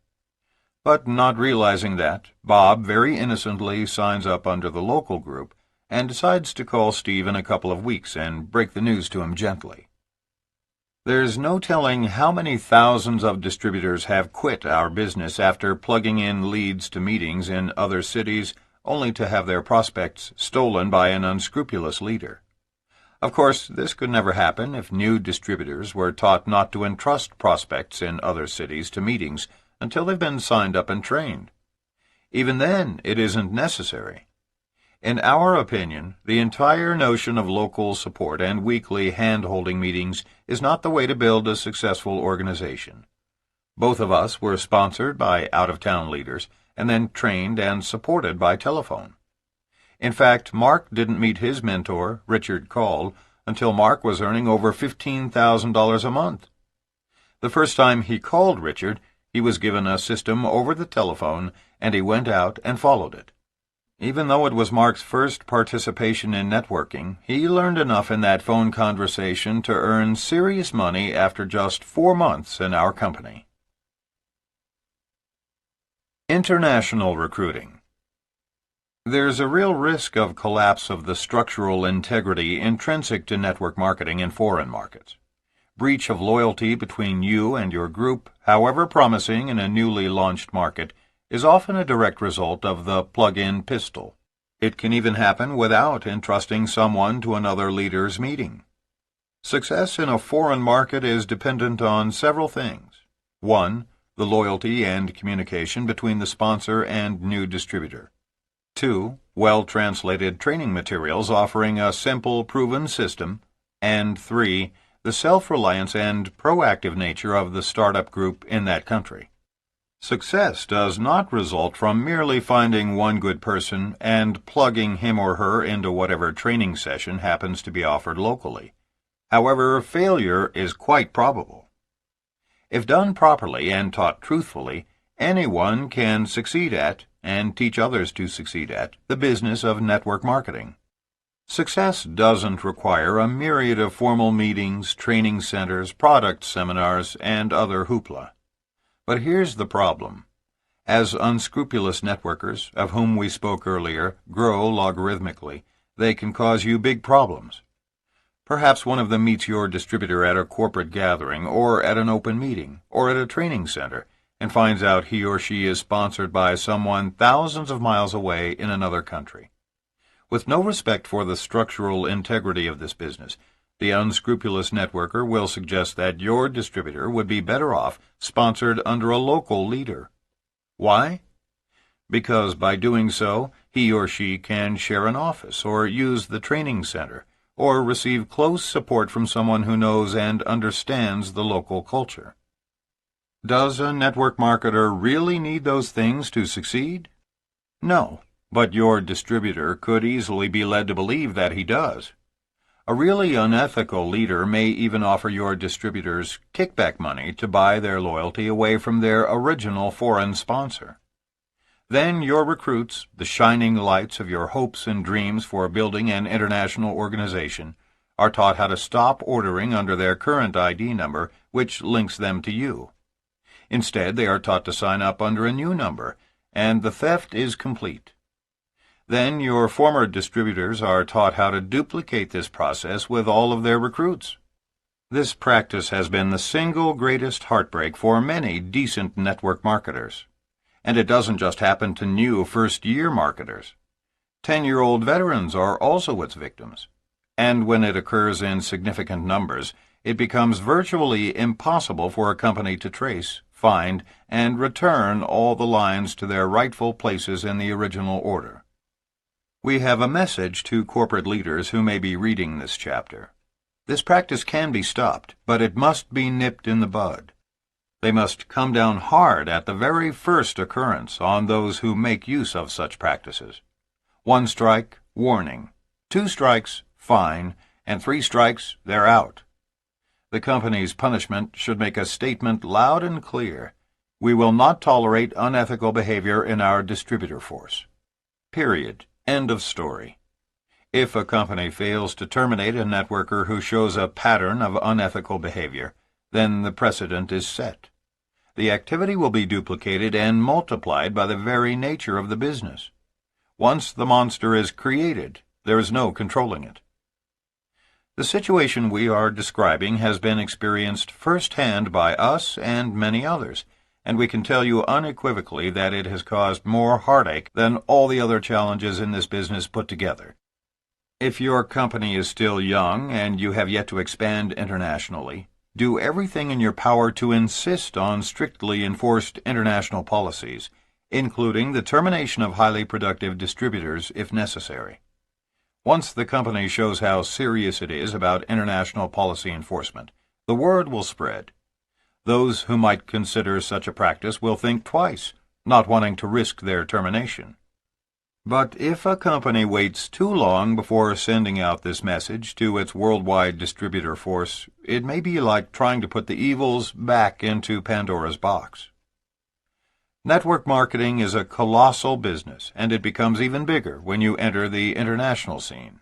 But not realizing that, Bob very innocently signs up under the local group and decides to call Steve in a couple of weeks and break the news to him gently. There's no telling how many thousands of distributors have quit our business after plugging in leads to meetings in other cities only to have their prospects stolen by an unscrupulous leader. Of course, this could never happen if new distributors were taught not to entrust prospects in other cities to meetings until they've been signed up and trained. Even then, it isn't necessary. In our opinion, the entire notion of local support and weekly hand-holding meetings is not the way to build a successful organization. Both of us were sponsored by out-of-town leaders and then trained and supported by telephone. In fact, Mark didn't meet his mentor, Richard Call, until Mark was earning over $15,000 a month. The first time he called Richard, he was given a system over the telephone, and he went out and followed it. Even though it was Mark's first participation in networking, he learned enough in that phone conversation to earn serious money after just 4 months in our company. International recruiting. There's a real risk of collapse of the structural integrity intrinsic to network marketing in foreign markets. Breach of loyalty between you and your group, however promising in a newly launched market, is often a direct result of the plug-in pistol. It can even happen without entrusting someone to another leader's meeting. Success in a foreign market is dependent on several things. 1. The loyalty and communication between the sponsor and new distributor. 2. Well-translated training materials offering a simple, proven system. And 3. The self-reliance and proactive nature of the startup group in that country. Success does not result from merely finding one good person and plugging him or her into whatever training session happens to be offered locally. However, failure is quite probable. If done properly and taught truthfully, anyone can succeed at, and teach others to succeed at, the business of network marketing. Success doesn't require a myriad of formal meetings, training centers, product seminars, and other hoopla. But here's the problem. As unscrupulous networkers, of whom we spoke earlier, grow logarithmically, they can cause you big problems. Perhaps one of them meets your distributor at a corporate gathering, or at an open meeting, or at a training center, and finds out he or she is sponsored by someone thousands of miles away in another country. With no respect for the structural integrity of this business, the unscrupulous networker will suggest that your distributor would be better off sponsored under a local leader. Why? Because by doing so, he or she can share an office, or use the training center, or receive close support from someone who knows and understands the local culture. Does a network marketer really need those things to succeed? No, But your distributor could easily be led to believe that he does. A really unethical leader may even offer your distributors kickback money to buy their loyalty away from their original foreign sponsor. Then your recruits, the shining lights of your hopes and dreams for building an international organization, are taught how to stop ordering under their current ID number, which links them to you. Instead, they are taught to sign up under a new number, and the theft is complete. Then your former distributors are taught how to duplicate this process with all of their recruits. This practice has been the single greatest heartbreak for many decent network marketers. And it doesn't just happen to new first-year marketers. 10-year-old veterans are also its victims. And when it occurs in significant numbers, it becomes virtually impossible for a company to trace, find, and return all the lines to their rightful places in the original order. We have a message to corporate leaders who may be reading this chapter. This practice can be stopped, but it must be nipped in the bud. They must come down hard at the very first occurrence on those who make use of such practices. 1 strike, warning. 2 strikes, fine, and 3 strikes, they're out. The company's punishment should make a statement loud and clear. We will not tolerate unethical behavior in our distributor force. Period. End of story. If a company fails to terminate a networker who shows a pattern of unethical behavior, then the precedent is set. The activity will be duplicated and multiplied by the very nature of the business. Once the monster is created, there is no controlling it. The situation we are describing has been experienced firsthand by us and many others, and we can tell you unequivocally that it has caused more heartache than all the other challenges in this business put together. If your company is still young and you have yet to expand internationally, do everything in your power to insist on strictly enforced international policies, including the termination of highly productive distributors if necessary. Once the company shows how serious it is about international policy enforcement, the word will spread. Those who might consider such a practice will think twice, not wanting to risk their termination. But if a company waits too long before sending out this message to its worldwide distributor force, it may be like trying to put the evils back into Pandora's box. Network marketing is a colossal business, and it becomes even bigger when you enter the international scene.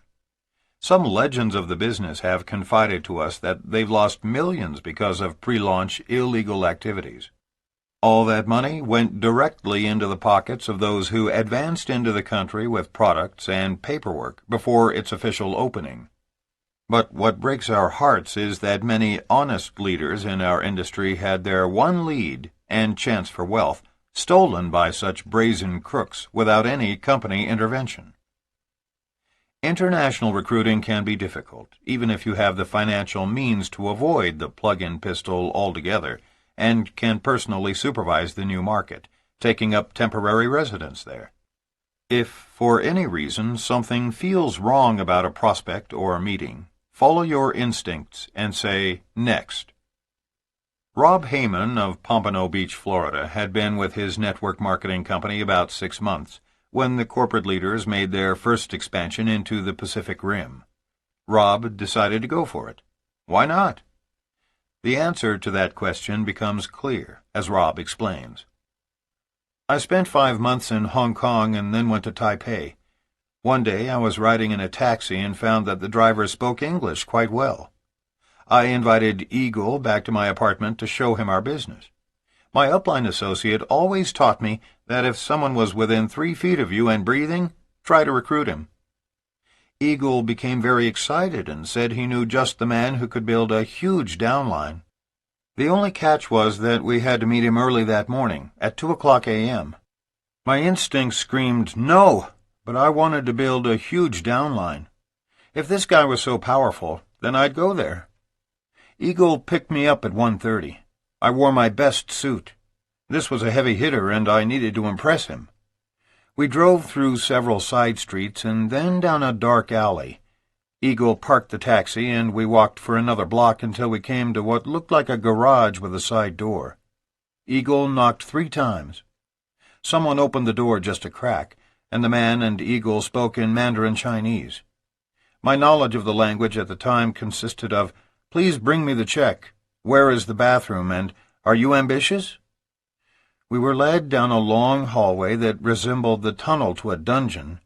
Some legends of the business have confided to us that they've lost millions because of pre-launch illegal activities. All that money went directly into the pockets of those who advanced into the country with products and paperwork before its official opening. But what breaks our hearts is that many honest leaders in our industry had their one lead and chance for wealth stolen by such brazen crooks without any company intervention. International recruiting can be difficult, even if you have the financial means to avoid the plug-in pistol altogether and can personally supervise the new market, taking up temporary residence there. If, for any reason, something feels wrong about a prospect or a meeting, follow your instincts and say, next. Rob Heyman of Pompano Beach, Florida, had been with his network marketing company about 6 months when the corporate leaders made their first expansion into the Pacific Rim. Rob decided to go for it. Why not? The answer to that question becomes clear, as Rob explains. I spent 5 months in Hong Kong and then went to Taipei. One day I was riding in a taxi and found that the driver spoke English quite well. I invited Eagle back to my apartment to show him our business. My upline associate always taught me that if someone was within 3 feet of you and breathing, try to recruit him. Eagle became very excited and said he knew just the man who could build a huge downline. The only catch was that we had to meet him early that morning, at 2:00 a.m. My instincts screamed, no, but I wanted to build a huge downline. If this guy was so powerful, then I'd go there. Eagle picked me up at 1:30. I wore my best suit. This was a heavy hitter, and I needed to impress him. We drove through several side streets and then down a dark alley. Eagle parked the taxi, and we walked for another block until we came to what looked like a garage with a side door. Eagle knocked 3 times. Someone opened the door just a crack, and the man and Eagle spoke in Mandarin Chinese. My knowledge of the language at the time consisted of, "Please bring me the check. Where is the bathroom? And are you ambitious?" We were led down a long hallway that resembled the tunnel to a dungeon.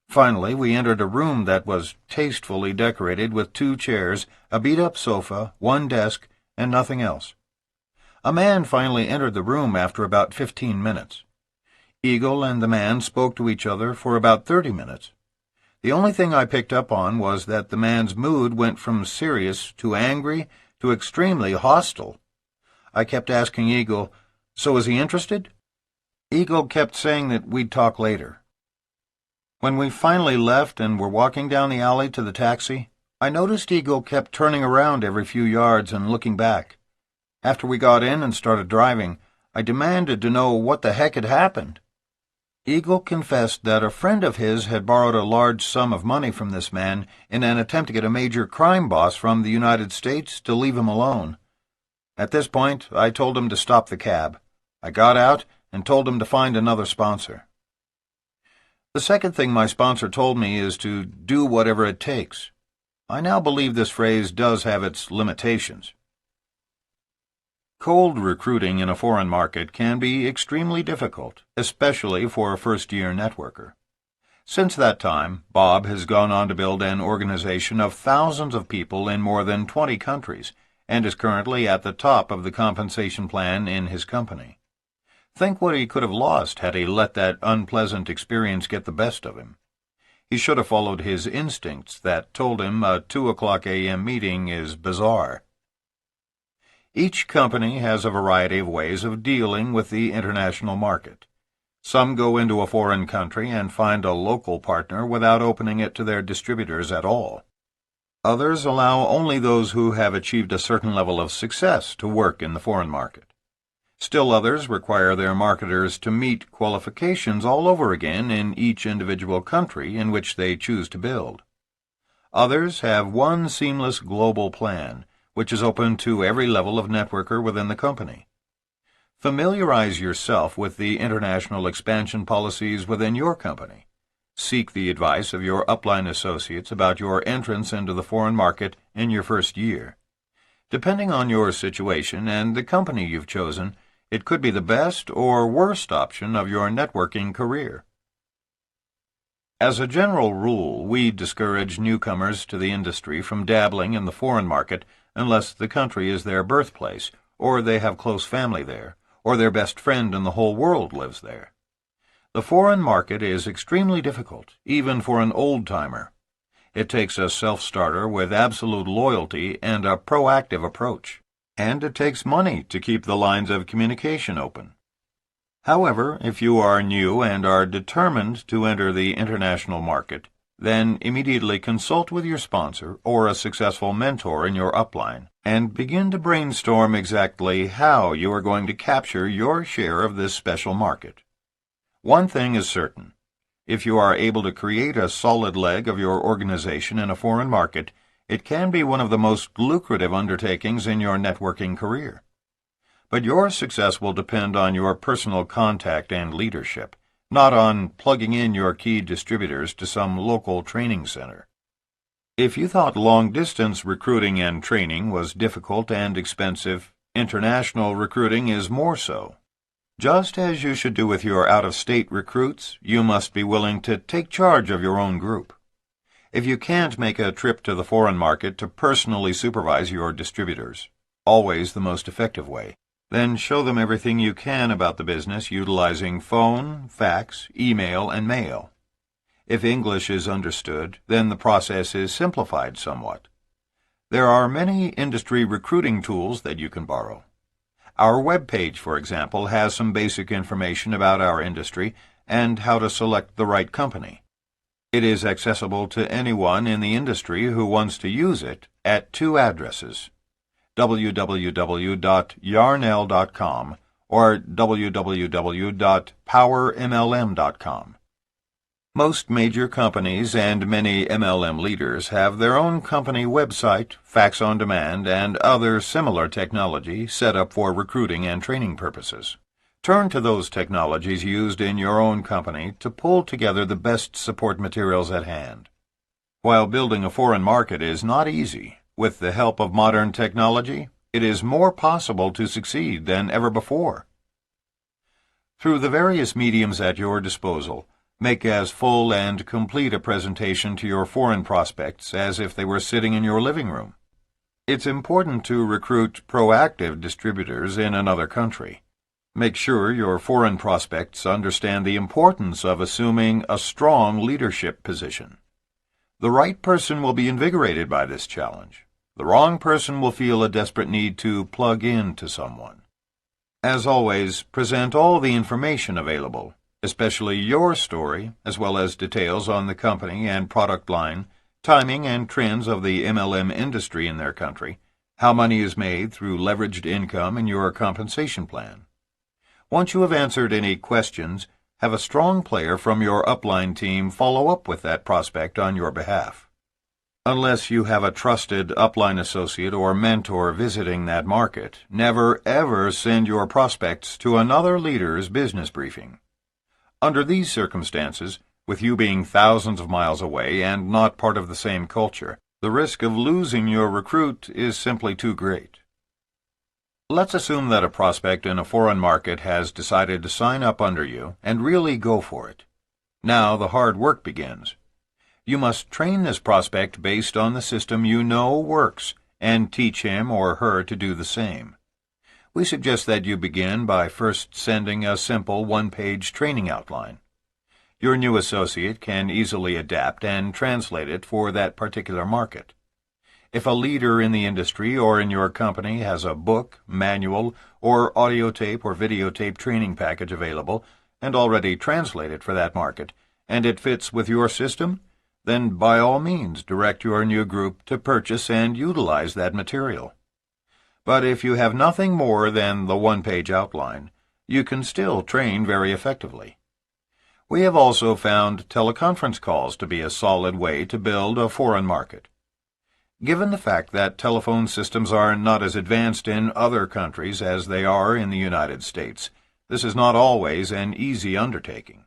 Finally, we entered a room that was tastefully decorated with 2 chairs, a beat-up sofa, 1 desk, and nothing else. A man finally entered the room after about 15 minutes. Eagle and the man spoke to each other for about 30 minutes. The only thing I picked up on was that the man's mood went from serious to angry to extremely hostile. I kept asking Eagle, "So is he interested?" Eagle kept saying that we'd talk later. When we finally left and were walking down the alley to the taxi, I noticed Eagle kept turning around every few yards and looking back. After we got in and started driving, I demanded to know what the heck had happened. Eagle confessed that a friend of his had borrowed a large sum of money from this man in an attempt to get a major crime boss from the United States to leave him alone. At this point, I told him to stop the cab. I got out and told him to find another sponsor. The second thing my sponsor told me is to do whatever it takes. I now believe this phrase does have its limitations. Cold recruiting in a foreign market can be extremely difficult, especially for a first-year networker. Since that time, Bob has gone on to build an organization of thousands of people in more than 20 countries, and is currently at the top of the compensation plan in his company. Think what he could have lost had he let that unpleasant experience get the best of him. He should have followed his instincts that told him a 2:00 a.m. meeting is bizarre. Each company has a variety of ways of dealing with the international market. Some go into a foreign country and find a local partner without opening it to their distributors at all. Others allow only those who have achieved a certain level of success to work in the foreign market. Still others require their marketers to meet qualifications all over again in each individual country in which they choose to build. Others have one seamless global plan, which is open to every level of networker within the company. Familiarize yourself with the international expansion policies within your company. Seek the advice of your upline associates about your entrance into the foreign market in your first year. Depending on your situation and the company you've chosen, it could be the best or worst option of your networking career. As a general rule, we discourage newcomers to the industry from dabbling in the foreign market unless the country is their birthplace, or they have close family there, or their best friend in the whole world lives there. The foreign market is extremely difficult, even for an old-timer. It takes a self-starter with absolute loyalty and a proactive approach, and it takes money to keep the lines of communication open. However, if you are new and are determined to enter the international market, then immediately consult with your sponsor or a successful mentor in your upline and begin to brainstorm exactly how you are going to capture your share of this special market. One thing is certain. If you are able to create a solid leg of your organization in a foreign market, it can be one of the most lucrative undertakings in your networking career. But your success will depend on your personal contact and leadership, not on plugging in your key distributors to some local training center. If you thought long-distance recruiting and training was difficult and expensive, international recruiting is more so. Just as you should do with your out-of-state recruits, you must be willing to take charge of your own group. If you can't make a trip to the foreign market to personally supervise your distributors, always the most effective way, then show them everything you can about the business utilizing phone, fax, email, and mail. If English is understood, then the process is simplified somewhat. There are many industry recruiting tools that you can borrow. Our web page, for example, has some basic information about our industry and how to select the right company. It is accessible to anyone in the industry who wants to use it at 2 addresses: www.yarnell.com or www.powermlm.com. Most major companies and many MLM leaders have their own company website, fax on demand, and other similar technology set up for recruiting and training purposes. Turn to those technologies used in your own company to pull together the best support materials at hand. While building a foreign market is not easy, with the help of modern technology, it is more possible to succeed than ever before. Through the various mediums at your disposal, make as full and complete a presentation to your foreign prospects as if they were sitting in your living room. It's important to recruit proactive distributors in another country. Make sure your foreign prospects understand the importance of assuming a strong leadership position. The right person will be invigorated by this challenge. The wrong person will feel a desperate need to plug in to someone. As always, present all the information available, especially your story, as well as details on the company and product line, timing and trends of the MLM industry in their country, how money is made through leveraged income in your compensation plan. Once you have answered any questions, have a strong player from your upline team follow up with that prospect on your behalf. Unless you have a trusted upline associate or mentor visiting that market, never ever send your prospects to another leader's business briefing. Under these circumstances, with you being thousands of miles away and not part of the same culture, the risk of losing your recruit is simply too great. Let's assume that a prospect in a foreign market has decided to sign up under you and really go for it. Now the hard work begins. You must train this prospect based on the system you know works and teach him or her to do the same. We suggest that you begin by first sending a simple one-page training outline. Your new associate can easily adapt and translate it for that particular market. If a leader in the industry or in your company has a book, manual, or audio tape or videotape training package available and already translated for that market, and it fits with your system, then by all means direct your new group to purchase and utilize that material. But if you have nothing more than the one-page outline, you can still train very effectively. We have also found teleconference calls to be a solid way to build a foreign market. Given the fact that telephone systems are not as advanced in other countries as they are in the United States, this is not always an easy undertaking.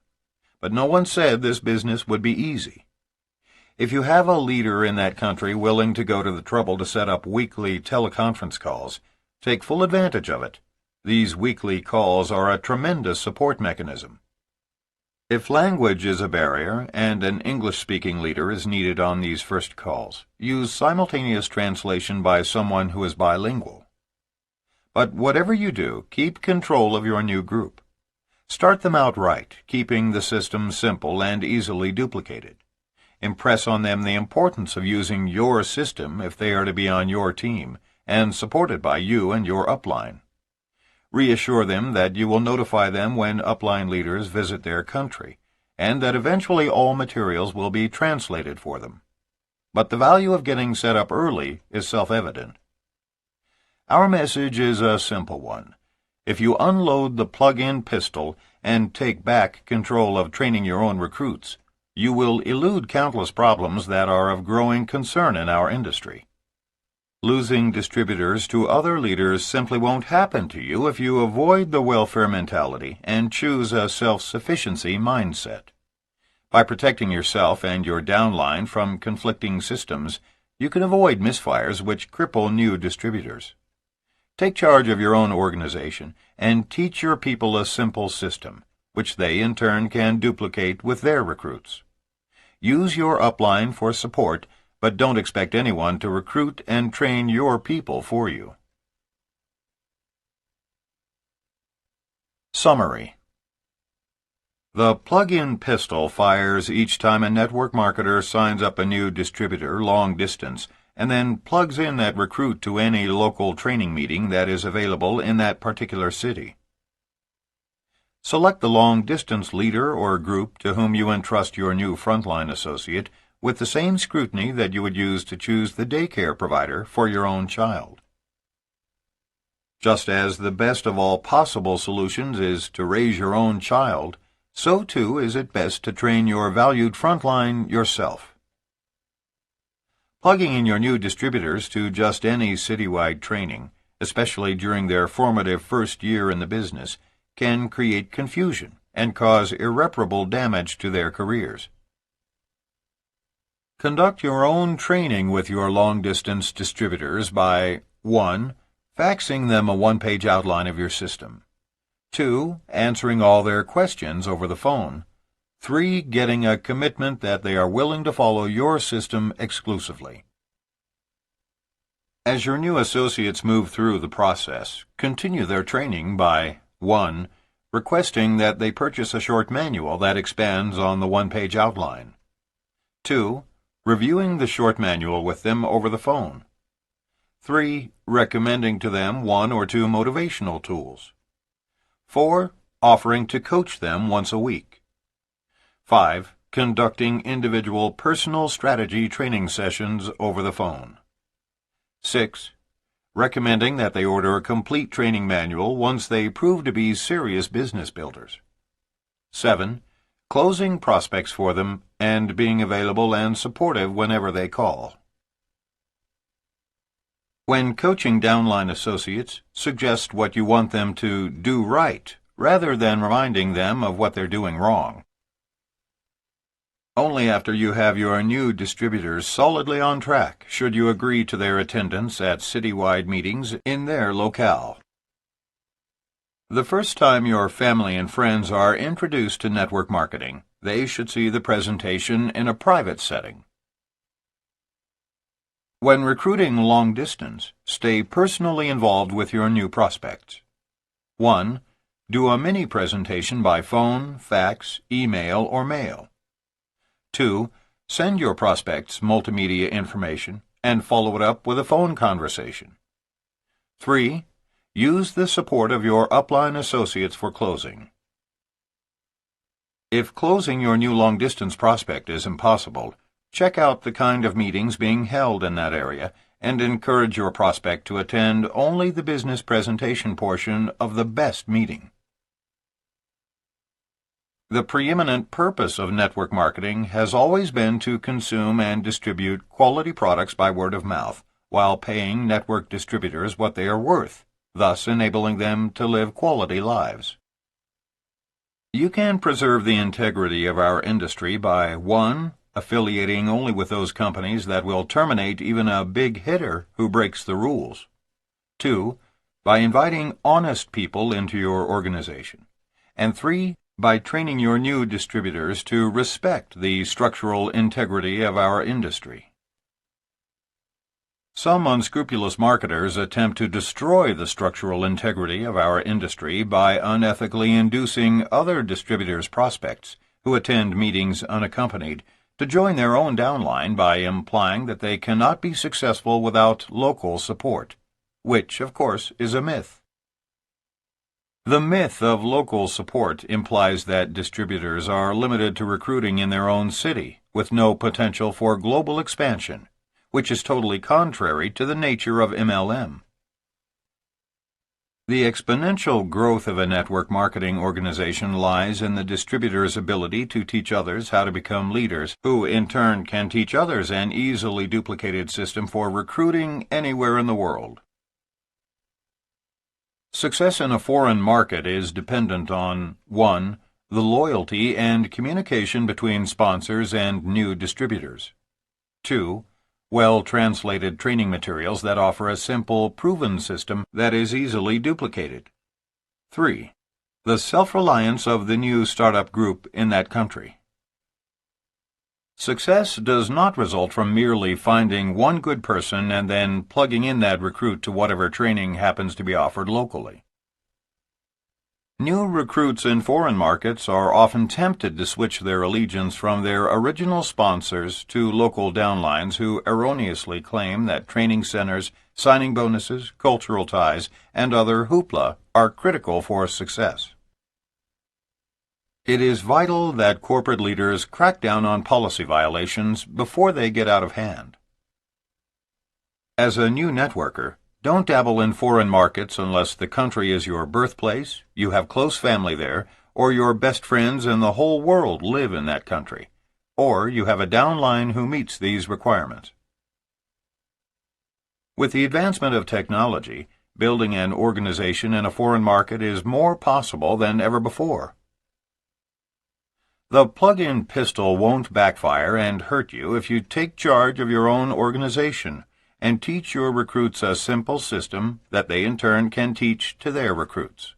But no one said this business would be easy. If you have a leader in that country willing to go to the trouble to set up weekly teleconference calls, take full advantage of it. These weekly calls are a tremendous support mechanism. If language is a barrier and an English-speaking leader is needed on these first calls, use simultaneous translation by someone who is bilingual. But whatever you do, keep control of your new group. Start them out right, keeping the system simple and easily duplicated. Impress on them the importance of using your system if they are to be on your team and supported by you and your upline. Reassure them that you will notify them when upline leaders visit their country, and that eventually all materials will be translated for them. But the value of getting set up early is self-evident. Our message is a simple one. If you unload the plug-in pistol and take back control of training your own recruits, you will elude countless problems that are of growing concern in our industry. Losing distributors to other leaders simply won't happen to you if you avoid the welfare mentality and choose a self-sufficiency mindset. By protecting yourself and your downline from conflicting systems, you can avoid misfires which cripple new distributors. Take charge of your own organization and teach your people a simple system, which they in turn can duplicate with their recruits. Use your upline for support, but don't expect anyone to recruit and train your people for you. Summary. The plug-in pistol fires each time a network marketer signs up a new distributor long distance and then plugs in that recruit to any local training meeting that is available in that particular city. Select the long-distance leader or group to whom you entrust your new frontline associate with the same scrutiny that you would use to choose the daycare provider for your own child. Just as the best of all possible solutions is to raise your own child, so too is it best to train your valued frontline yourself. Plugging in your new distributors to just any citywide training, especially during their formative first year in the business, can create confusion and cause irreparable damage to their careers. Conduct your own training with your long-distance distributors by 1. Faxing them a one-page outline of your system. 2. Answering all their questions over the phone. 3. Getting a commitment that they are willing to follow your system exclusively. As your new associates move through the process, continue their training by 1. Requesting that they purchase a short manual that expands on the one-page outline. 2. Reviewing the short manual with them over the phone. 3. Recommending to them 1 or 2 motivational tools. 4. Offering to coach them once a week. 5. Conducting individual personal strategy training sessions over the phone. 6. Recommending that they order a complete training manual once they prove to be serious business builders. 7. Closing prospects for them and being available and supportive whenever they call. When coaching downline associates, suggest what you want them to do right, rather than reminding them of what they're doing wrong. Only after you have your new distributors solidly on track should you agree to their attendance at citywide meetings in their locale. The first time your family and friends are introduced to network marketing, they should see the presentation in a private setting. When recruiting long distance, stay personally involved with your new prospects. 1. Do a mini presentation by phone, fax, email, or mail. 2. Send your prospects multimedia information and follow it up with a phone conversation. 3. Use the support of your upline associates for closing. If closing your new long-distance prospect is impossible, check out the kind of meetings being held in that area and encourage your prospect to attend only the business presentation portion of the best meeting. The preeminent purpose of network marketing has always been to consume and distribute quality products by word of mouth, while paying network distributors what they are worth, thus enabling them to live quality lives. You can preserve the integrity of our industry by 1. Affiliating only with those companies that will terminate even a big hitter who breaks the rules. 2. By inviting honest people into your organization. And 3. By training your new distributors to respect the structural integrity of our industry. Some unscrupulous marketers attempt to destroy the structural integrity of our industry by unethically inducing other distributors' prospects who attend meetings unaccompanied to join their own downline by implying that they cannot be successful without local support, which, of course, is a myth. The myth of local support implies that distributors are limited to recruiting in their own city, with no potential for global expansion, which is totally contrary to the nature of MLM. The exponential growth of a network marketing organization lies in the distributor's ability to teach others how to become leaders, who in turn can teach others an easily duplicated system for recruiting anywhere in the world. Success in a foreign market is dependent on 1. The loyalty and communication between sponsors and new distributors. 2. Well-translated training materials that offer a simple, proven system that is easily duplicated. 3. The self-reliance of the new startup group in that country. Success does not result from merely finding one good person and then plugging in that recruit to whatever training happens to be offered locally. New recruits in foreign markets are often tempted to switch their allegiance from their original sponsors to local downlines who erroneously claim that training centers, signing bonuses, cultural ties, and other hoopla are critical for success. It is vital that corporate leaders crack down on policy violations before they get out of hand. As a new networker, don't dabble in foreign markets unless the country is your birthplace, you have close family there, or your best friends in the whole world live in that country, or you have a downline who meets these requirements. With the advancement of technology, Building an organization in a foreign market is more possible than ever before. The plug-in pistol won't backfire and hurt you if you take charge of your own organization and teach your recruits a simple system that they in turn can teach to their recruits.